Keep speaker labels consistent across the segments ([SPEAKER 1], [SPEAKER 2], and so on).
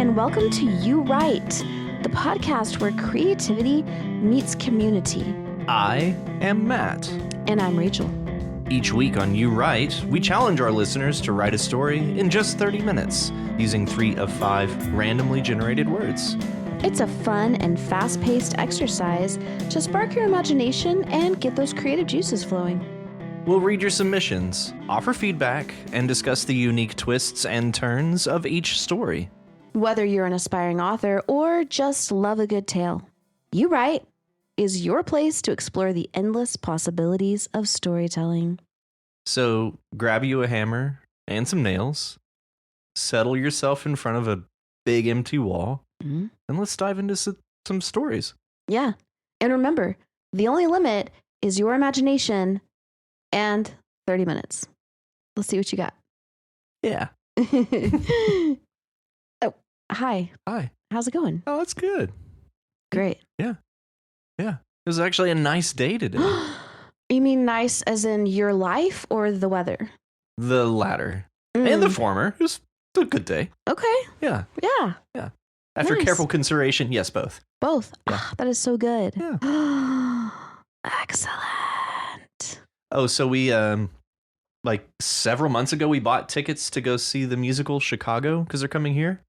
[SPEAKER 1] and welcome to You Write, the podcast where creativity meets community.
[SPEAKER 2] I am Matt.
[SPEAKER 1] And I'm Rachel.
[SPEAKER 2] Each week on You Write, we challenge our listeners to write a story in just 30 minutes using 3 of 5 randomly generated words.
[SPEAKER 1] It's a fun and fast-paced exercise to spark your imagination and get those creative juices flowing.
[SPEAKER 2] We'll read your submissions, offer feedback, and discuss the unique twists and turns of each story.
[SPEAKER 1] Whether you're an aspiring author or just love a good tale, You Write is your place to explore the endless possibilities of storytelling.
[SPEAKER 2] So grab you a hammer and some nails, settle yourself in front of a big empty wall, and let's dive into some stories.
[SPEAKER 1] Yeah. And remember, the only limit is your imagination and 30 minutes. Let's see what you got.
[SPEAKER 2] Yeah.
[SPEAKER 1] Oh, hi.
[SPEAKER 2] Hi.
[SPEAKER 1] How's it going?
[SPEAKER 2] Oh, that's good.
[SPEAKER 1] Great.
[SPEAKER 2] Yeah. It was actually a nice day today.
[SPEAKER 1] You mean nice as in your life or the weather?
[SPEAKER 2] The latter. And the former. It was a good day.
[SPEAKER 1] Okay.
[SPEAKER 2] Yeah.
[SPEAKER 1] Yeah.
[SPEAKER 2] After
[SPEAKER 1] Nice.
[SPEAKER 2] careful consideration, yes, both.
[SPEAKER 1] Both.
[SPEAKER 2] Yeah.
[SPEAKER 1] That is so good.
[SPEAKER 2] Yeah.
[SPEAKER 1] Excellent.
[SPEAKER 2] Oh, so we, like several months ago, we bought tickets to go see the musical Chicago because they're coming here.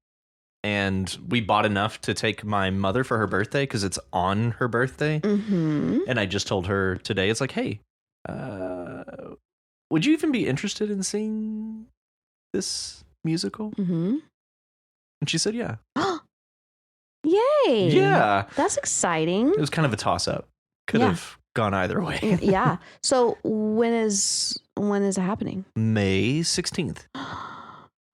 [SPEAKER 2] And we bought enough to take my mother for her birthday because it's on her birthday.
[SPEAKER 1] Mm-hmm.
[SPEAKER 2] And I just told her today, it's like, hey, would you even be interested in seeing this musical?
[SPEAKER 1] Mm-hmm.
[SPEAKER 2] And she said, yeah.
[SPEAKER 1] Yay.
[SPEAKER 2] Yeah.
[SPEAKER 1] That's exciting.
[SPEAKER 2] It was kind of a toss-up. Could have gone either way.
[SPEAKER 1] Yeah. So when is it happening?
[SPEAKER 2] May 16th.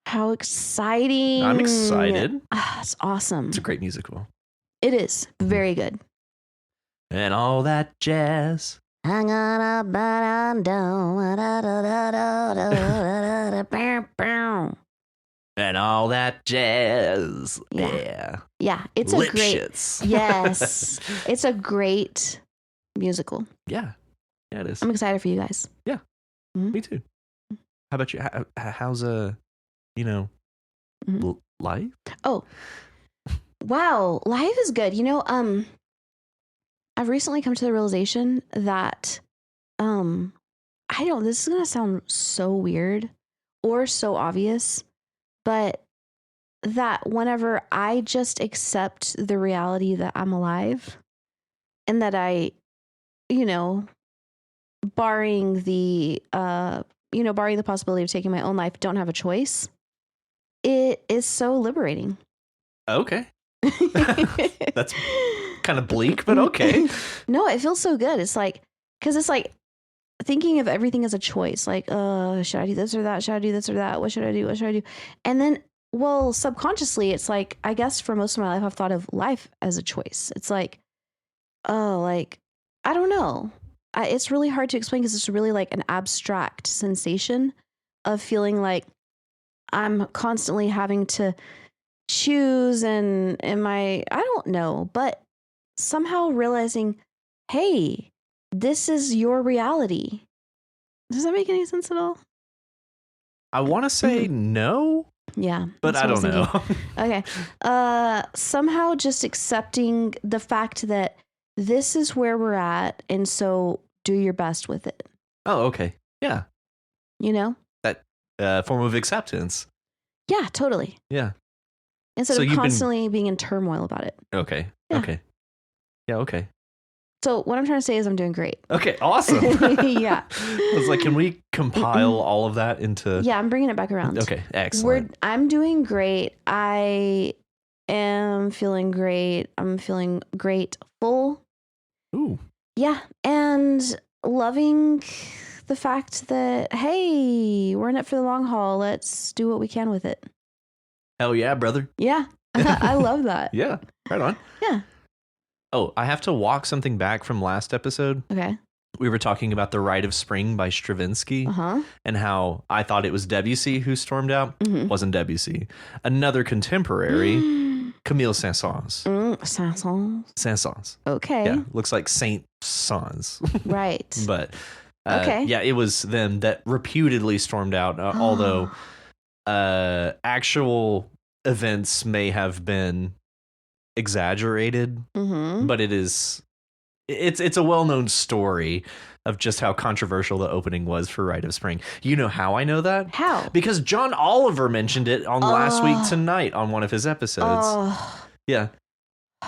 [SPEAKER 1] How exciting.
[SPEAKER 2] I'm excited.
[SPEAKER 1] That's awesome.
[SPEAKER 2] It's a great musical.
[SPEAKER 1] It is. Very good.
[SPEAKER 2] And all that jazz.
[SPEAKER 1] Hang on up, but I'm down.
[SPEAKER 2] And all that jazz. Yeah.
[SPEAKER 1] Yeah, it's
[SPEAKER 2] Lip
[SPEAKER 1] a great.
[SPEAKER 2] shits.
[SPEAKER 1] Yes, it's a great musical.
[SPEAKER 2] Yeah. Yeah, it is.
[SPEAKER 1] I'm excited for you guys.
[SPEAKER 2] Yeah.
[SPEAKER 1] Mhm.
[SPEAKER 2] Me too. How about you? How's life?
[SPEAKER 1] Oh, wow, life is good. I've recently come to the realization that, this is gonna sound so weird or so obvious, but that whenever I just accept the reality that I'm alive and that I, barring the possibility of taking my own life, don't have a choice, it is so liberating.
[SPEAKER 2] Okay. That's kind of bleak, but okay.
[SPEAKER 1] No, it feels so good. It's like, because it's like thinking of everything as a choice. Like, should I do this or that? Should I do this or that? What should I do? What should I do? And then, well, subconsciously, it's like, I guess for most of my life, I've thought of life as a choice. It's like, I don't know. It's really hard to explain because it's really like an abstract sensation of feeling like I'm constantly having to choose and I don't know, but somehow realizing, hey, this is your reality. Does that make any sense at all?
[SPEAKER 2] I want to say no.
[SPEAKER 1] Yeah.
[SPEAKER 2] But I don't know.
[SPEAKER 1] Okay. Somehow just accepting the fact that this is where we're at, and so do your best with it.
[SPEAKER 2] Oh, okay. Yeah. That form of acceptance.
[SPEAKER 1] Yeah, totally.
[SPEAKER 2] Yeah.
[SPEAKER 1] Instead
[SPEAKER 2] So
[SPEAKER 1] of
[SPEAKER 2] you've
[SPEAKER 1] constantly being in turmoil about it.
[SPEAKER 2] Okay.
[SPEAKER 1] Yeah.
[SPEAKER 2] Okay. Yeah, okay.
[SPEAKER 1] So what I'm trying to say is I'm doing great.
[SPEAKER 2] Okay, awesome.
[SPEAKER 1] Yeah.
[SPEAKER 2] I was like, can we compile all of that into...
[SPEAKER 1] Yeah, I'm bringing it back around.
[SPEAKER 2] Okay, excellent.
[SPEAKER 1] I'm doing great. I am feeling great. I'm feeling grateful.
[SPEAKER 2] Ooh.
[SPEAKER 1] Yeah, and loving the fact that, hey, we're in it for the long haul. Let's do what we can with it.
[SPEAKER 2] Hell yeah, brother.
[SPEAKER 1] Yeah, I love that.
[SPEAKER 2] Yeah, right on.
[SPEAKER 1] Yeah.
[SPEAKER 2] Oh, I have to walk something back from last episode.
[SPEAKER 1] Okay.
[SPEAKER 2] We were talking about The Rite of Spring by Stravinsky and how I thought it was Debussy who stormed out. Wasn't Debussy. Another contemporary, Camille Saint-Saëns. Saint-Saëns.
[SPEAKER 1] Okay.
[SPEAKER 2] Yeah, looks like Saint Saëns.
[SPEAKER 1] Right.
[SPEAKER 2] But
[SPEAKER 1] okay.
[SPEAKER 2] Yeah, it was them that reputedly stormed out, although actual events may have been exaggerated,
[SPEAKER 1] Mm-hmm.
[SPEAKER 2] but it's a well-known story of just how controversial the opening was for Rite of Spring. You know how I know that?
[SPEAKER 1] How?
[SPEAKER 2] Because John Oliver mentioned it on Last Week Tonight on one of his episodes. Yeah.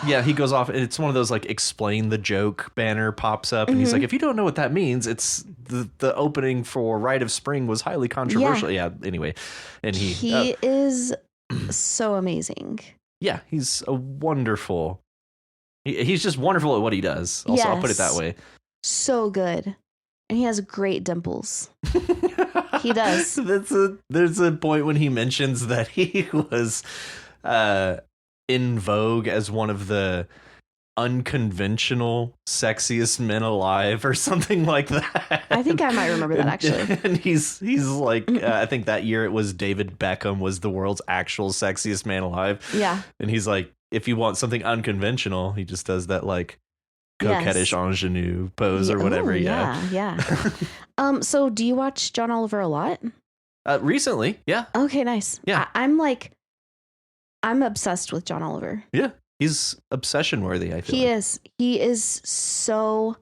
[SPEAKER 2] Yeah, he goes off. It's one of those like explain the joke banner pops up, and he's like, if you don't know what that means, it's the opening for Rite of Spring was highly controversial. Yeah. Anyway, and
[SPEAKER 1] he is so amazing.
[SPEAKER 2] Yeah, he's a wonderful. He's just wonderful at what he does. Also, I'll put it that way.
[SPEAKER 1] So good, and he has great dimples. He does.
[SPEAKER 2] There's a point when he mentions that he was in vogue as one of the unconventional sexiest men alive or something like that.
[SPEAKER 1] I think I might remember that actually.
[SPEAKER 2] And he's like I think that year it was David Beckham was the world's actual sexiest man alive.
[SPEAKER 1] Yeah.
[SPEAKER 2] And he's like, if you want something unconventional, he just does that like coquettish ingenue pose or whatever.
[SPEAKER 1] Yeah. So do you watch John Oliver a lot?
[SPEAKER 2] Recently, yeah.
[SPEAKER 1] Okay, nice.
[SPEAKER 2] Yeah.
[SPEAKER 1] I'm obsessed with John Oliver.
[SPEAKER 2] Yeah. He's obsession worthy, I feel.
[SPEAKER 1] He is so,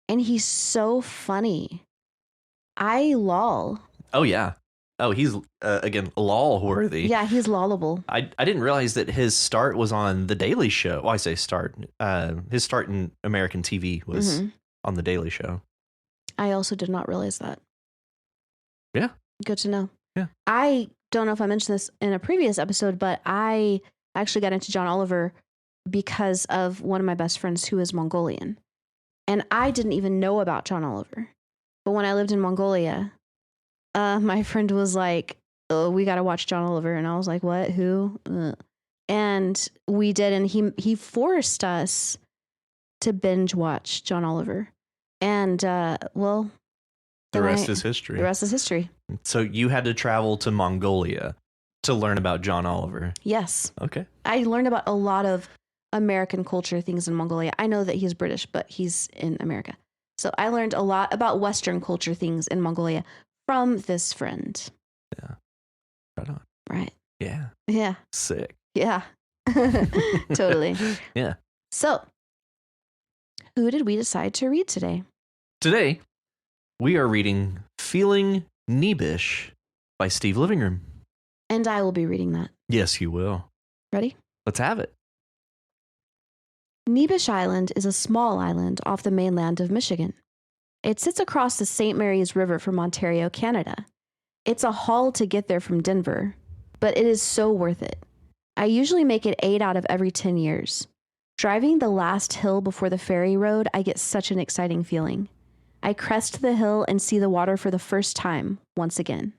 [SPEAKER 1] and he's so funny. I lol.
[SPEAKER 2] Oh yeah. Oh, he's again lol worthy.
[SPEAKER 1] Yeah, he's lollable.
[SPEAKER 2] I didn't realize that his start was on The Daily Show. Well, I say start. His start in American TV was on The Daily Show.
[SPEAKER 1] I also did not realize that.
[SPEAKER 2] Yeah.
[SPEAKER 1] Good to know.
[SPEAKER 2] Yeah.
[SPEAKER 1] I don't know if I mentioned this in a previous episode, but I actually got into John Oliver because of one of my best friends who is Mongolian. And I didn't even know about John Oliver. But when I lived in Mongolia, my friend was like, oh, we got to watch John Oliver. And I was like, what? Who? And we did. And he forced us to binge watch John Oliver. And, well,
[SPEAKER 2] the rest is history.
[SPEAKER 1] The rest is history.
[SPEAKER 2] So you had to travel to Mongolia to learn about John Oliver.
[SPEAKER 1] Yes.
[SPEAKER 2] Okay.
[SPEAKER 1] I learned about a lot of American culture things in Mongolia. I know that he's British, but he's in America. So I learned a lot about Western culture things in Mongolia from this friend.
[SPEAKER 2] Yeah. Right on.
[SPEAKER 1] Right.
[SPEAKER 2] Yeah.
[SPEAKER 1] Yeah.
[SPEAKER 2] Sick.
[SPEAKER 1] Yeah. Totally.
[SPEAKER 2] Yeah.
[SPEAKER 1] So, who did we decide to read today?
[SPEAKER 2] Today, we are reading Feeling Neebish by Steve Livingroom.
[SPEAKER 1] And I will be reading that.
[SPEAKER 2] Yes, you will.
[SPEAKER 1] Ready?
[SPEAKER 2] Let's have it.
[SPEAKER 1] Neebish Island is a small island off the mainland of Michigan. It sits across the St. Mary's River from Ontario, Canada. It's a haul to get there from Denver, but it is so worth it. I usually make it 8 out of every 10 years. Driving the last hill before the ferry road, I get such an exciting feeling. I crest the hill and see the water for the first time, once again.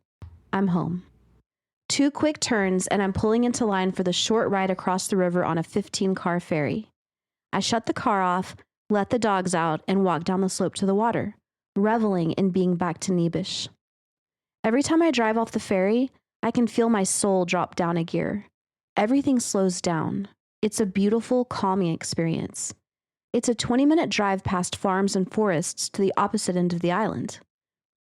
[SPEAKER 1] I'm home. 2 quick turns and I'm pulling into line for the short ride across the river on a 15-car ferry. I shut the car off, let the dogs out, and walk down the slope to the water, reveling in being back to Neebish. Every time I drive off the ferry, I can feel my soul drop down a gear. Everything slows down. It's a beautiful, calming experience. It's a 20-minute drive past farms and forests to the opposite end of the island.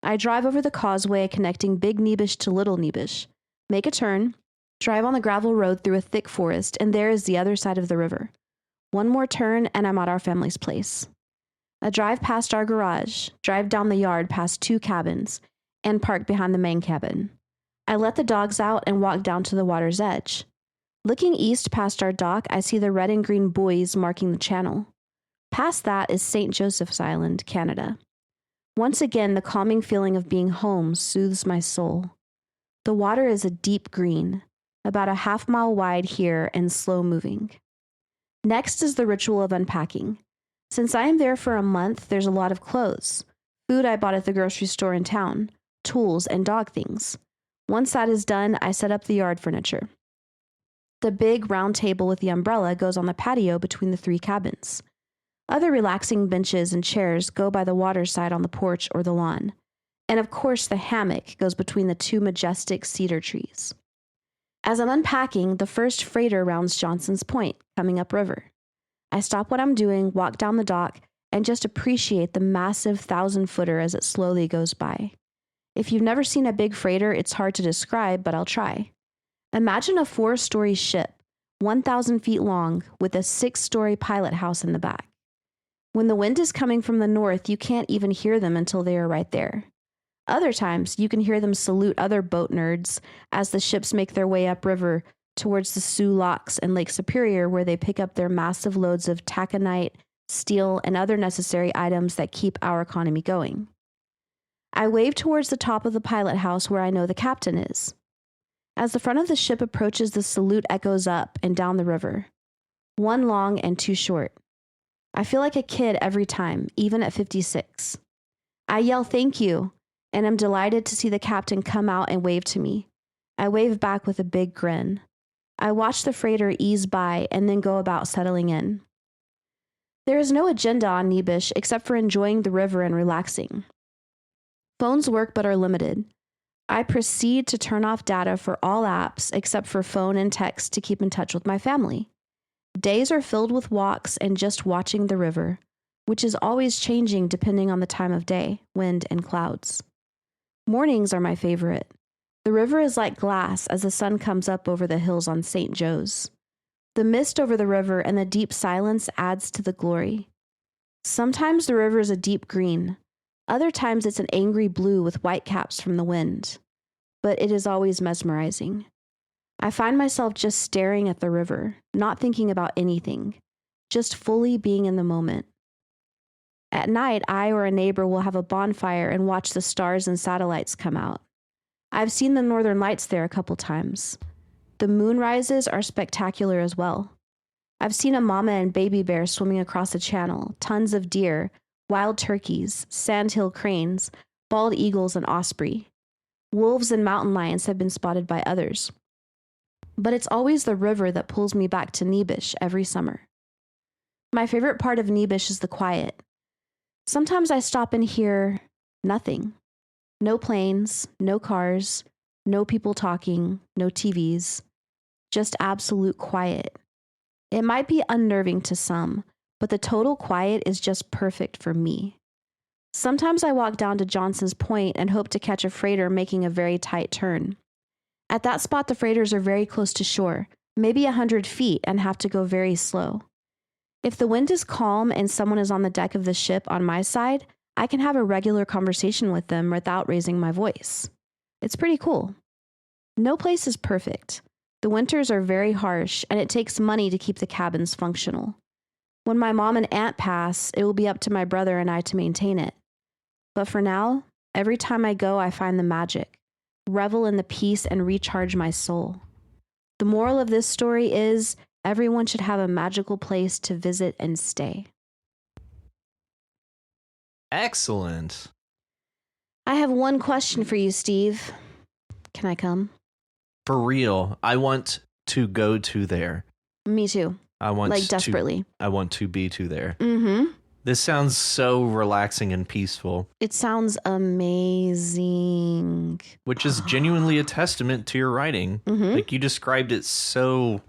[SPEAKER 1] I drive over the causeway connecting Big Neebish to Little Neebish, make a turn, drive on the gravel road through a thick forest, and there is the other side of the river. One more turn, and I'm at our family's place. I drive past our garage, drive down the yard past 2 cabins, and park behind the main cabin. I let the dogs out and walk down to the water's edge. Looking east past our dock, I see the red and green buoys marking the channel. Past that is St. Joseph's Island, Canada. Once again, the calming feeling of being home soothes my soul. The water is a deep green, about a half-mile wide here and slow-moving. Next is the ritual of unpacking. Since I am there for a month, there's a lot of clothes, food I bought at the grocery store in town, tools, and dog things. Once that is done, I set up the yard furniture. The big round table with the umbrella goes on the patio between the 3 cabins. Other relaxing benches and chairs go by the water side on the porch or the lawn. And of course, the hammock goes between the 2 majestic cedar trees. As I'm unpacking, the first freighter rounds Johnson's Point, coming upriver. I stop what I'm doing, walk down the dock, and just appreciate the massive 1,000-footer as it slowly goes by. If you've never seen a big freighter, it's hard to describe, but I'll try. Imagine a 4-story ship, 1,000 feet long, with a 6-story pilot house in the back. When the wind is coming from the north, you can't even hear them until they are right there. Other times, you can hear them salute other boat nerds as the ships make their way upriver towards the Sioux Locks and Lake Superior, where they pick up their massive loads of taconite, steel, and other necessary items that keep our economy going. I wave towards the top of the pilot house where I know the captain is. As the front of the ship approaches, the salute echoes up and down the river. 1 long and 2 short. I feel like a kid every time, even at 56. I yell thank you, and am delighted to see the captain come out and wave to me. I wave back with a big grin. I watch the freighter ease by and then go about settling in. There is no agenda on Neebish except for enjoying the river and relaxing. Phones work but are limited. I proceed to turn off data for all apps except for phone and text to keep in touch with my family. Days are filled with walks and just watching the river, which is always changing depending on the time of day, wind, and clouds. Mornings are my favorite. The river is like glass as the sun comes up over the hills on St. Joe's. The mist over the river and the deep silence adds to the glory. Sometimes the river is a deep green. Other times it's an angry blue with white caps from the wind. But it is always mesmerizing. I find myself just staring at the river, not thinking about anything, just fully being in the moment. At night, I or a neighbor will have a bonfire and watch the stars and satellites come out. I've seen the northern lights there a couple times. The moonrises are spectacular as well. I've seen a mama and baby bear swimming across a channel, tons of deer, wild turkeys, sandhill cranes, bald eagles, and osprey. Wolves and mountain lions have been spotted by others. But it's always the river that pulls me back to Neebish every summer. My favorite part of Neebish is the quiet. Sometimes I stop and hear nothing. No planes, no cars, no people talking, no TVs. Just absolute quiet. It might be unnerving to some, but the total quiet is just perfect for me. Sometimes I walk down to Johnson's Point and hope to catch a freighter making a very tight turn. At that spot, the freighters are very close to shore, maybe 100 feet, and have to go very slow. If the wind is calm and someone is on the deck of the ship on my side, I can have a regular conversation with them without raising my voice. It's pretty cool. No place is perfect. The winters are very harsh, and it takes money to keep the cabins functional. When my mom and aunt pass, it will be up to my brother and I to maintain it. But for now, every time I go, I find the magic, revel in the peace, and recharge my soul. The moral of this story is everyone should have a magical place to visit and stay.
[SPEAKER 2] Excellent.
[SPEAKER 1] I have one question for you, Steve. Can I come?
[SPEAKER 2] For real, I want to go to there.
[SPEAKER 1] Me too.
[SPEAKER 2] I want
[SPEAKER 1] like desperately.
[SPEAKER 2] I want to be to there.
[SPEAKER 1] Mm-hmm.
[SPEAKER 2] This sounds so relaxing and peaceful.
[SPEAKER 1] It sounds amazing.
[SPEAKER 2] Which is genuinely a testament to your writing.
[SPEAKER 1] Mm-hmm.
[SPEAKER 2] Like you described it so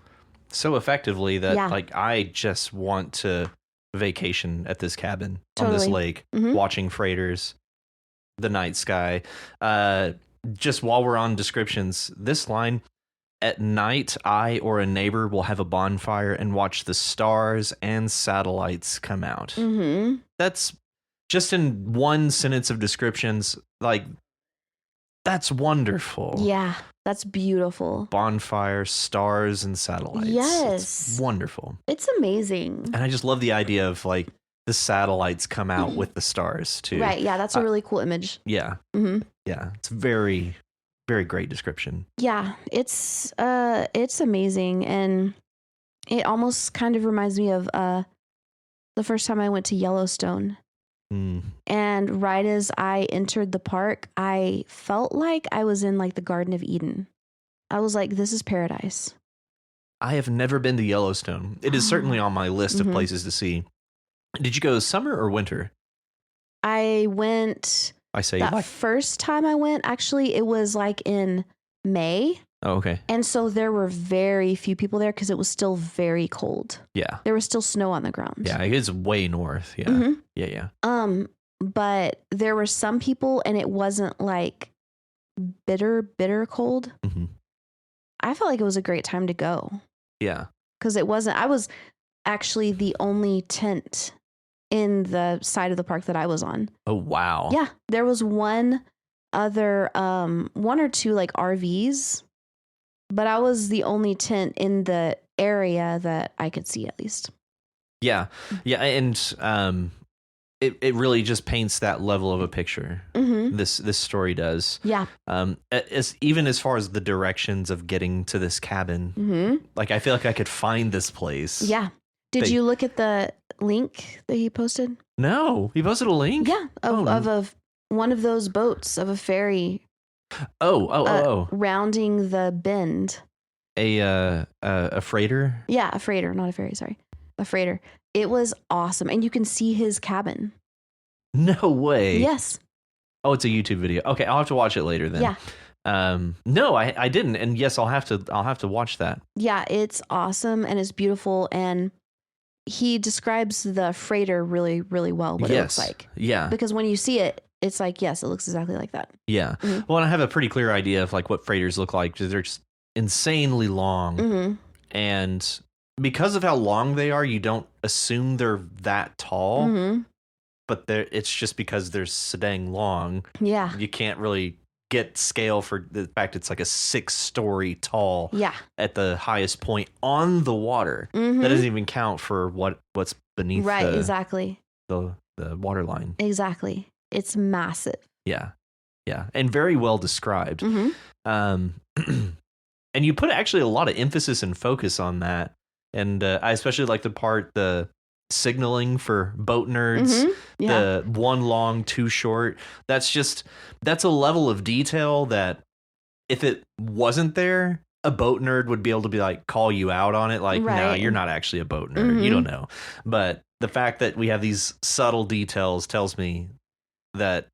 [SPEAKER 2] effectively that like I just want to vacation at this cabin on this lake, watching freighters, the night sky. Just while we're on descriptions, this line, at night, I or a neighbor will have a bonfire and watch the stars and satellites come out.
[SPEAKER 1] Mm-hmm.
[SPEAKER 2] That's just in one sentence of descriptions. Like, that's wonderful.
[SPEAKER 1] Yeah, that's beautiful.
[SPEAKER 2] Bonfire, stars, and satellites.
[SPEAKER 1] Yes.
[SPEAKER 2] It's wonderful.
[SPEAKER 1] It's amazing.
[SPEAKER 2] And I just love the idea of like the satellites come out with the stars too.
[SPEAKER 1] Right. Yeah, that's a really cool image.
[SPEAKER 2] Yeah.
[SPEAKER 1] Mm-hmm.
[SPEAKER 2] Yeah. It's very, very great description.
[SPEAKER 1] Yeah, it's amazing, and it almost kind of reminds me of the first time I went to Yellowstone. And right as I entered the park, I felt like I was in like the Garden of Eden. I was like, this is paradise.
[SPEAKER 2] I have never been to Yellowstone. It is certainly on my list of places to see. Did you go summer or winter?
[SPEAKER 1] I went. First time I went, actually, it was like in May.
[SPEAKER 2] Oh, okay.
[SPEAKER 1] And so there were very few people there because it was still very cold.
[SPEAKER 2] Yeah.
[SPEAKER 1] There was still snow on the ground.
[SPEAKER 2] Yeah, it is way north. Yeah.
[SPEAKER 1] Mm-hmm.
[SPEAKER 2] Yeah.
[SPEAKER 1] But there were some people, and it wasn't like bitter cold.
[SPEAKER 2] Mm-hmm.
[SPEAKER 1] I felt like it was a great time to go
[SPEAKER 2] Yeah.
[SPEAKER 1] because I was actually the only tent in the side of the park that I was on.
[SPEAKER 2] Oh, wow.
[SPEAKER 1] Yeah. There was one or two like RVs, but I was the only tent in the area that I could see at least.
[SPEAKER 2] Yeah. Yeah. And it really just paints that level of a picture.
[SPEAKER 1] Mm-hmm.
[SPEAKER 2] This story does.
[SPEAKER 1] Yeah.
[SPEAKER 2] Even as far as the directions of getting to this cabin,
[SPEAKER 1] Mm-hmm.
[SPEAKER 2] like I feel like I could find this place.
[SPEAKER 1] Yeah. Did you look at the link that he posted?
[SPEAKER 2] No, he posted a link.
[SPEAKER 1] Yeah, of one of those boats of a ferry.
[SPEAKER 2] Oh.
[SPEAKER 1] Rounding the bend.
[SPEAKER 2] A freighter.
[SPEAKER 1] Yeah, a freighter, not a ferry. Sorry, a freighter. It was awesome, and you can see his cabin.
[SPEAKER 2] No way.
[SPEAKER 1] Yes.
[SPEAKER 2] Oh, it's a YouTube video. Okay, I'll have to watch it later then.
[SPEAKER 1] Yeah.
[SPEAKER 2] No, I didn't, and yes, I'll have to watch that.
[SPEAKER 1] Yeah, it's awesome and it's beautiful, and he describes the freighter really, really well. What it looks like.
[SPEAKER 2] Yeah.
[SPEAKER 1] Because when you see it, it's like, yes, it looks exactly like that.
[SPEAKER 2] Yeah.
[SPEAKER 1] Mm-hmm.
[SPEAKER 2] Well, and I have a pretty clear idea of like what freighters look like. They're just insanely long,
[SPEAKER 1] Mm-hmm.
[SPEAKER 2] and because of how long they are, you don't assume they're that tall.
[SPEAKER 1] Mm-hmm.
[SPEAKER 2] But it's just because they're so dang long.
[SPEAKER 1] Yeah.
[SPEAKER 2] You can't really get scale for the fact it's like a 6-story tall.
[SPEAKER 1] Yeah.
[SPEAKER 2] At the highest point on the water.
[SPEAKER 1] Mm-hmm.
[SPEAKER 2] That doesn't even count for what's beneath.
[SPEAKER 1] Right. Exactly.
[SPEAKER 2] The water line.
[SPEAKER 1] Exactly. It's massive.
[SPEAKER 2] Yeah. Yeah. And very well described.
[SPEAKER 1] Mm-hmm.
[SPEAKER 2] And you put actually a lot of emphasis and focus on that. And I especially like the signaling for boat nerds.
[SPEAKER 1] Mm-hmm. Yeah.
[SPEAKER 2] The one long, two short. That's a level of detail that if it wasn't there, a boat nerd would be able to be like, call you out on it. Like,
[SPEAKER 1] Right.
[SPEAKER 2] no, you're not actually a boat nerd.
[SPEAKER 1] Mm-hmm.
[SPEAKER 2] You don't know. But the fact that we have these subtle details tells me that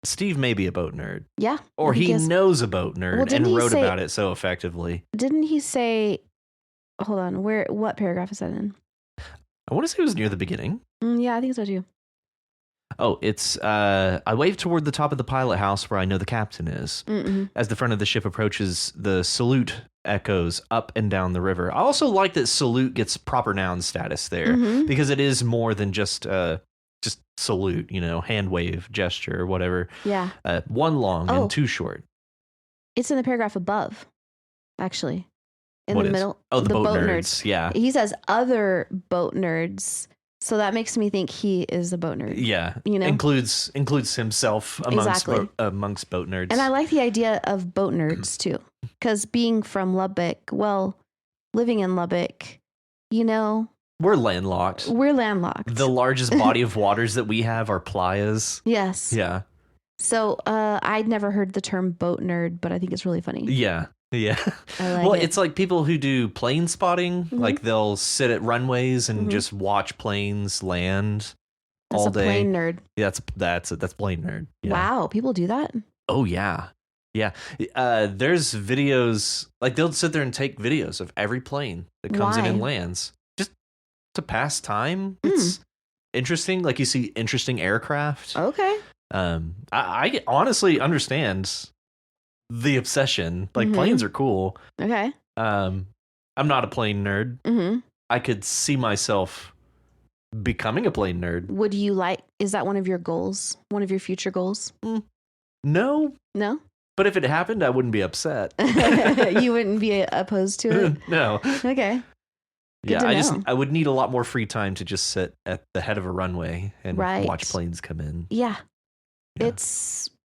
[SPEAKER 2] Steve may be a boat nerd.
[SPEAKER 1] Yeah.
[SPEAKER 2] Or he knows a boat nerd
[SPEAKER 1] Well,
[SPEAKER 2] and wrote about it so effectively.
[SPEAKER 1] Didn't he say, hold on, what paragraph is that in?
[SPEAKER 2] I want to say it was near the beginning.
[SPEAKER 1] Yeah, I think so too.
[SPEAKER 2] Oh, it's, I wave toward the top of the pilot house where I know the captain is.
[SPEAKER 1] Mm-mm.
[SPEAKER 2] As the front of the ship approaches, the salute echoes up and down the river. I also like that salute gets proper noun status there
[SPEAKER 1] Mm-hmm.
[SPEAKER 2] because it is more than just salute, hand wave, gesture, or whatever.
[SPEAKER 1] Yeah.
[SPEAKER 2] One long and two short.
[SPEAKER 1] It's in the paragraph above, actually. In
[SPEAKER 2] What
[SPEAKER 1] the
[SPEAKER 2] is?
[SPEAKER 1] middle.
[SPEAKER 2] Oh, the boat nerds. Yeah.
[SPEAKER 1] He says other boat nerds. So that makes me think he is a boat nerd.
[SPEAKER 2] Yeah.
[SPEAKER 1] You know?
[SPEAKER 2] Includes himself amongst boat nerds.
[SPEAKER 1] And I like the idea of boat nerds too. Because being from Lubbock, living in Lubbock,
[SPEAKER 2] we're landlocked.
[SPEAKER 1] we're landlocked.
[SPEAKER 2] The largest body of waters that we have are playas.
[SPEAKER 1] Yes.
[SPEAKER 2] Yeah.
[SPEAKER 1] So I'd never heard the term boat nerd, but I think it's really funny.
[SPEAKER 2] Yeah. Yeah.
[SPEAKER 1] I like
[SPEAKER 2] Well,
[SPEAKER 1] it.
[SPEAKER 2] it's like people who do plane spotting.
[SPEAKER 1] Mm-hmm.
[SPEAKER 2] Like they'll sit at runways and
[SPEAKER 1] Mhm.
[SPEAKER 2] just watch planes land
[SPEAKER 1] That's
[SPEAKER 2] all
[SPEAKER 1] a
[SPEAKER 2] day.
[SPEAKER 1] plane nerd.
[SPEAKER 2] Yeah, that's plane nerd. Yeah.
[SPEAKER 1] Wow, people do that?
[SPEAKER 2] Oh yeah. Yeah. There's videos, like they'll sit there and take videos of every plane that comes in
[SPEAKER 1] Why?
[SPEAKER 2] and lands just to pass time.
[SPEAKER 1] Hmm.
[SPEAKER 2] It's interesting. Like you see interesting aircraft.
[SPEAKER 1] Okay.
[SPEAKER 2] I honestly understand the obsession. Like
[SPEAKER 1] Mhm.
[SPEAKER 2] planes are cool.
[SPEAKER 1] Okay.
[SPEAKER 2] I'm not a plane nerd.
[SPEAKER 1] Mm-hmm.
[SPEAKER 2] I could see myself becoming a plane nerd.
[SPEAKER 1] Is that one of your goals? One of your future goals?
[SPEAKER 2] No,
[SPEAKER 1] No?
[SPEAKER 2] but if it happened, I wouldn't be upset.
[SPEAKER 1] You wouldn't be opposed to it?
[SPEAKER 2] No.
[SPEAKER 1] Okay. Good
[SPEAKER 2] Yeah,
[SPEAKER 1] to know.
[SPEAKER 2] I would need a lot more free time to just sit at the head of a runway and
[SPEAKER 1] Right.
[SPEAKER 2] watch planes come in.
[SPEAKER 1] Yeah.
[SPEAKER 2] Yeah.
[SPEAKER 1] It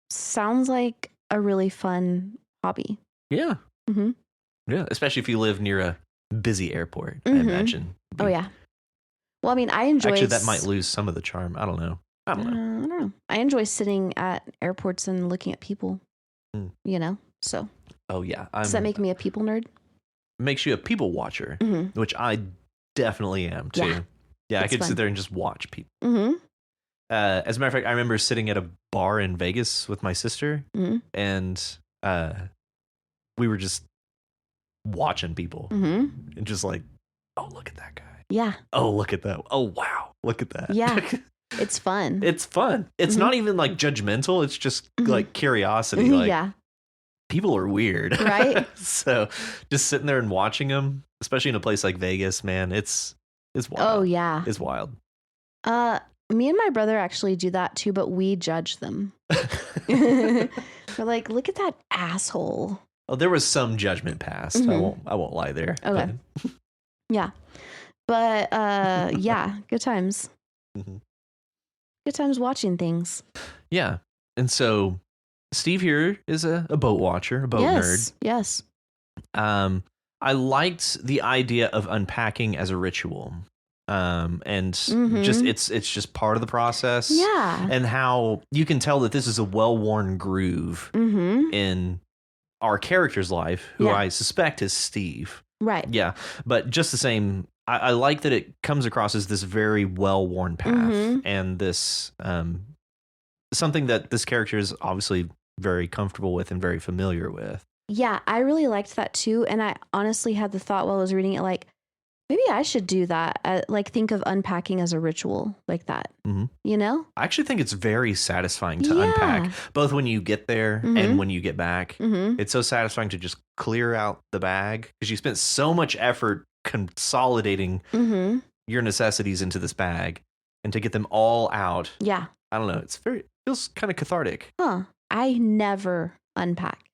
[SPEAKER 1] sounds like a really fun hobby.
[SPEAKER 2] Yeah.
[SPEAKER 1] Mm-hmm.
[SPEAKER 2] Yeah, especially if you live near a busy airport, I
[SPEAKER 1] Mhm.
[SPEAKER 2] imagine.
[SPEAKER 1] Oh, yeah. Well, I mean, I enjoy...
[SPEAKER 2] Actually, that might lose some of the charm. I don't know.
[SPEAKER 1] I don't know. I enjoy sitting at airports and looking at people, so...
[SPEAKER 2] Oh, yeah.
[SPEAKER 1] Does that make me a people nerd?
[SPEAKER 2] Makes you a people watcher,
[SPEAKER 1] Mm-hmm.
[SPEAKER 2] which I definitely am, too.
[SPEAKER 1] Yeah.
[SPEAKER 2] Yeah, I
[SPEAKER 1] It's
[SPEAKER 2] could
[SPEAKER 1] fun.
[SPEAKER 2] sit there and just watch people.
[SPEAKER 1] Mm-hmm.
[SPEAKER 2] As a matter of fact, I remember sitting at a bar in Vegas with my sister,
[SPEAKER 1] Mm-hmm.
[SPEAKER 2] and we were just watching people
[SPEAKER 1] Mm-hmm.
[SPEAKER 2] and just like, oh, look at that guy.
[SPEAKER 1] Yeah.
[SPEAKER 2] Oh, look at that. Oh, wow. Look at that.
[SPEAKER 1] Yeah. It's fun.
[SPEAKER 2] It's fun. It's
[SPEAKER 1] Mhm.
[SPEAKER 2] not even like judgmental. It's just
[SPEAKER 1] Mhm.
[SPEAKER 2] like curiosity. Like,
[SPEAKER 1] yeah.
[SPEAKER 2] people are weird.
[SPEAKER 1] Right?
[SPEAKER 2] So just sitting there and watching them, especially in a place like Vegas, man, it's wild.
[SPEAKER 1] Oh, yeah.
[SPEAKER 2] It's wild.
[SPEAKER 1] Me and my brother actually do that too, but we judge them. We're like, look at that asshole.
[SPEAKER 2] Oh, there was some judgment passed. I won't lie there.
[SPEAKER 1] Okay. Yeah. But yeah, good times.
[SPEAKER 2] Mm-hmm.
[SPEAKER 1] Good times watching things.
[SPEAKER 2] Yeah. And so Steve here is a boat watcher, a boat nerd.
[SPEAKER 1] Yes.
[SPEAKER 2] I liked the idea of unpacking as a ritual. And just it's just part of the process.
[SPEAKER 1] Yeah.
[SPEAKER 2] And how you can tell that this is a well-worn groove in our character's life, who I suspect is Steve.
[SPEAKER 1] Right.
[SPEAKER 2] Yeah. But just the same, I like that it comes across as this very well-worn path and this something that this character is obviously very comfortable with and very familiar with.
[SPEAKER 1] Yeah, I really liked that too. And I honestly had the thought while I was reading it, like, maybe I should do that. Like, think of unpacking as a ritual like that. You know?
[SPEAKER 2] I actually think it's very satisfying to unpack, both when you get there and when you get back. It's so satisfying to just clear out the bag because you spent so much effort consolidating your necessities into this bag, and to get them all out.
[SPEAKER 1] Yeah.
[SPEAKER 2] I don't know. It feels kind of cathartic.
[SPEAKER 1] Huh. I never unpack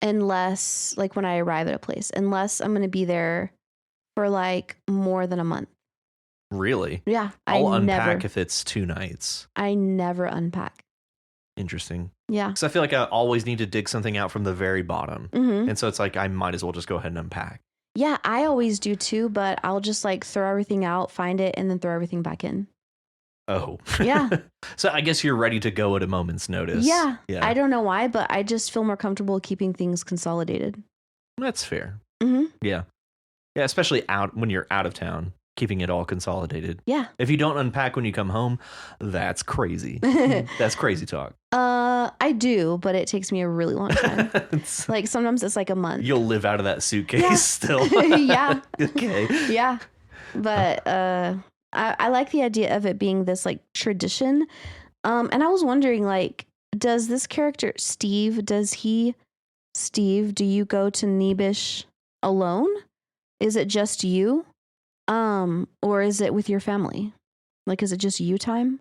[SPEAKER 1] unless, like, when I arrive at a place, unless I'm going to be there for like more than a month.
[SPEAKER 2] Really?
[SPEAKER 1] Yeah.
[SPEAKER 2] I'll unpack if it's 2 nights.
[SPEAKER 1] I never unpack.
[SPEAKER 2] Interesting.
[SPEAKER 1] Yeah.
[SPEAKER 2] Because I feel like I always need to dig something out from the very bottom. And so it's like I might as well just go ahead and unpack.
[SPEAKER 1] Yeah, I always do too, but I'll just like throw everything out, find it, and then throw everything back in.
[SPEAKER 2] Oh.
[SPEAKER 1] Yeah.
[SPEAKER 2] So I guess you're ready to go at a moment's notice.
[SPEAKER 1] Yeah. I don't know why, but I just feel more comfortable keeping things consolidated.
[SPEAKER 2] That's fair. Yeah. Yeah, especially when you're out of town, keeping it all consolidated.
[SPEAKER 1] Yeah.
[SPEAKER 2] If you don't unpack when you come home, that's crazy. That's crazy talk.
[SPEAKER 1] I do, but it takes me a really long time. Like sometimes it's like a month.
[SPEAKER 2] You'll live out of that suitcase still.
[SPEAKER 1] Yeah.
[SPEAKER 2] Okay.
[SPEAKER 1] Yeah. But I like the idea of it being this like tradition. And I was wondering, like, does this character Steve, do you go to Neebish alone? Is it just you? Or is it with your family? Like, is it just you time?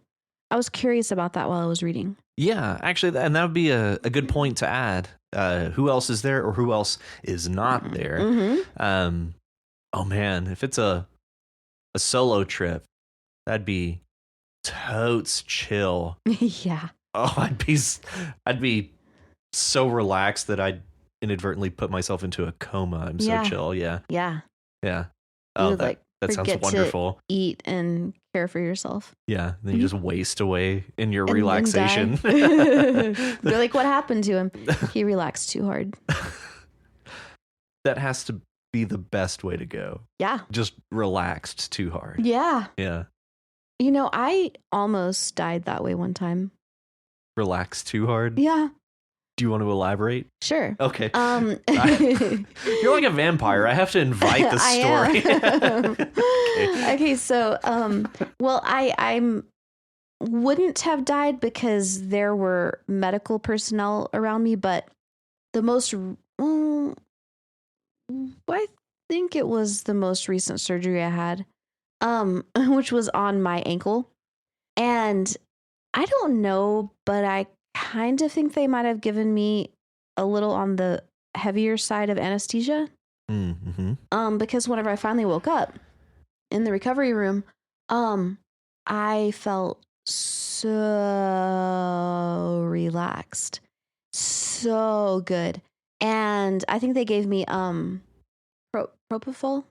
[SPEAKER 1] I was curious about that while I was reading.
[SPEAKER 2] Yeah, actually, and that would be a good point to add. Who else is there or who else is not there? Oh man, if it's a solo trip, that'd be totes chill.
[SPEAKER 1] Yeah.
[SPEAKER 2] Oh, I'd be so relaxed that I'd inadvertently put myself into a coma. I'm so chill. Yeah.
[SPEAKER 1] Yeah.
[SPEAKER 2] Yeah. Oh,
[SPEAKER 1] that
[SPEAKER 2] sounds wonderful.
[SPEAKER 1] To eat and care for yourself.
[SPEAKER 2] Yeah. Then you just waste away in your relaxation.
[SPEAKER 1] They're like, what happened to him? He relaxed too hard.
[SPEAKER 2] That has to be the best way to go.
[SPEAKER 1] Yeah.
[SPEAKER 2] Just relaxed too hard.
[SPEAKER 1] Yeah.
[SPEAKER 2] Yeah.
[SPEAKER 1] You know, I almost died that way one time.
[SPEAKER 2] Relaxed too hard?
[SPEAKER 1] Yeah.
[SPEAKER 2] Do you want to elaborate?
[SPEAKER 1] Sure.
[SPEAKER 2] Okay. You're like a vampire. I have to invite the story.
[SPEAKER 1] Okay, so well, I wouldn't have died because there were medical personnel around me, but the most I think it was the most recent surgery I had, which was on my ankle. And I don't know, but I kind of think they might have given me a little on the heavier side of anesthesia. Because whenever I finally woke up in the recovery room, I felt so relaxed, so good. And I think they gave me propofol.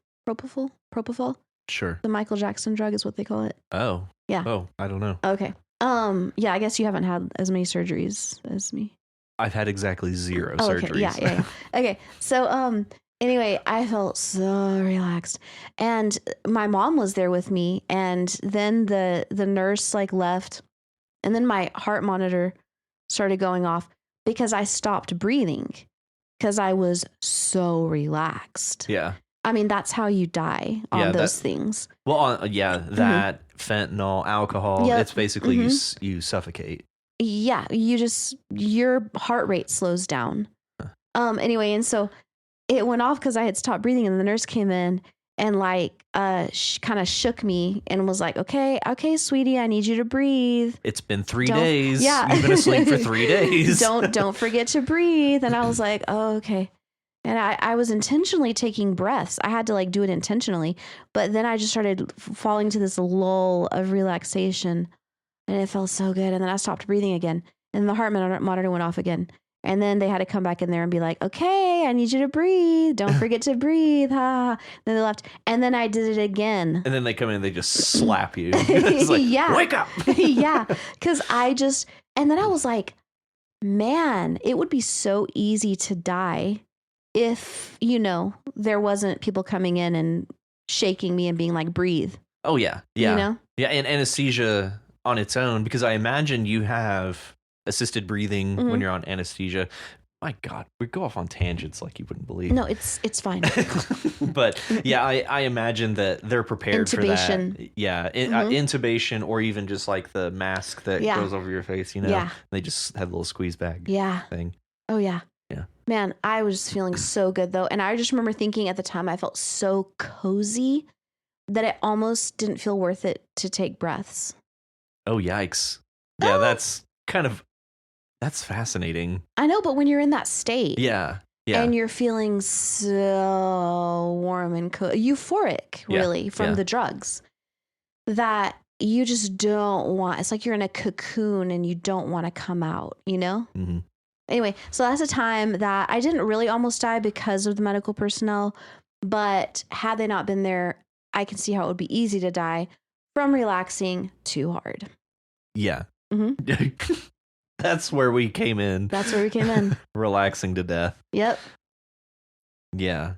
[SPEAKER 2] Sure.
[SPEAKER 1] The Michael Jackson drug is what they call it.
[SPEAKER 2] Oh.
[SPEAKER 1] Yeah.
[SPEAKER 2] Oh, I don't know.
[SPEAKER 1] Okay. Yeah, I guess you haven't had as many surgeries as me.
[SPEAKER 2] I've had exactly 0 surgeries.
[SPEAKER 1] Okay. Yeah. Okay. So, anyway, I felt so relaxed, and my mom was there with me, and then the nurse like left, and then my heart monitor started going off because I stopped breathing because I was so relaxed.
[SPEAKER 2] Yeah.
[SPEAKER 1] I mean, that's how you die on those things.
[SPEAKER 2] Well, that fentanyl, alcohol, it's basically you suffocate.
[SPEAKER 1] Yeah, your heart rate slows down. Anyway, and so it went off because I had stopped breathing, and the nurse came in and like kind of shook me and was like, okay, sweetie, I need you to breathe.
[SPEAKER 2] It's been 3
[SPEAKER 1] Don't-
[SPEAKER 2] days.
[SPEAKER 1] yeah.
[SPEAKER 2] You've been asleep for 3 days.
[SPEAKER 1] Don't forget to breathe. And I was like, oh, okay. And I was intentionally taking breaths. I had to like do it intentionally, but then I just started falling to this lull of relaxation, and it felt so good. And then I stopped breathing again, and the heart monitor went off again. And then they had to come back in there and be like, okay, I need you to breathe. Don't forget to breathe. Ha. Then they left. And then I did it again.
[SPEAKER 2] And then they come in and they just slap you. It's like,
[SPEAKER 1] yeah.
[SPEAKER 2] wake up.
[SPEAKER 1] Yeah. Because and then I was like, man, it would be so easy to die if, there wasn't people coming in and shaking me and being like, breathe.
[SPEAKER 2] Oh, yeah. Yeah.
[SPEAKER 1] You know?
[SPEAKER 2] Yeah. And anesthesia on its own, because I imagine you have assisted breathing when you're on anesthesia. My God, we go off on tangents like you wouldn't believe.
[SPEAKER 1] No, it's fine.
[SPEAKER 2] But yeah, I imagine that they're prepared
[SPEAKER 1] Intubation.
[SPEAKER 2] for that. Yeah, intubation, or even just like the mask that goes over your face.
[SPEAKER 1] Yeah.
[SPEAKER 2] They just had a little squeeze bag.
[SPEAKER 1] Yeah.
[SPEAKER 2] Thing.
[SPEAKER 1] Oh yeah.
[SPEAKER 2] Yeah.
[SPEAKER 1] Man, I was feeling so good though, and I just remember thinking at the time I felt so cozy that it almost didn't feel worth it to take breaths.
[SPEAKER 2] Oh yikes! Yeah, that's fascinating.
[SPEAKER 1] I know, but when you're in that state,
[SPEAKER 2] yeah,
[SPEAKER 1] and you're feeling so warm and euphoric, really, from the drugs, that you just don't want. It's like you're in a cocoon and you don't want to come out.
[SPEAKER 2] Mm-hmm.
[SPEAKER 1] Anyway, so that's a time that I didn't really almost die because of the medical personnel, but had they not been there, I can see how it would be easy to die from relaxing too hard.
[SPEAKER 2] Yeah.
[SPEAKER 1] Mm-hmm.
[SPEAKER 2] That's where we came in.
[SPEAKER 1] That's where we came in.
[SPEAKER 2] Relaxing to death.
[SPEAKER 1] Yep.
[SPEAKER 2] Yeah.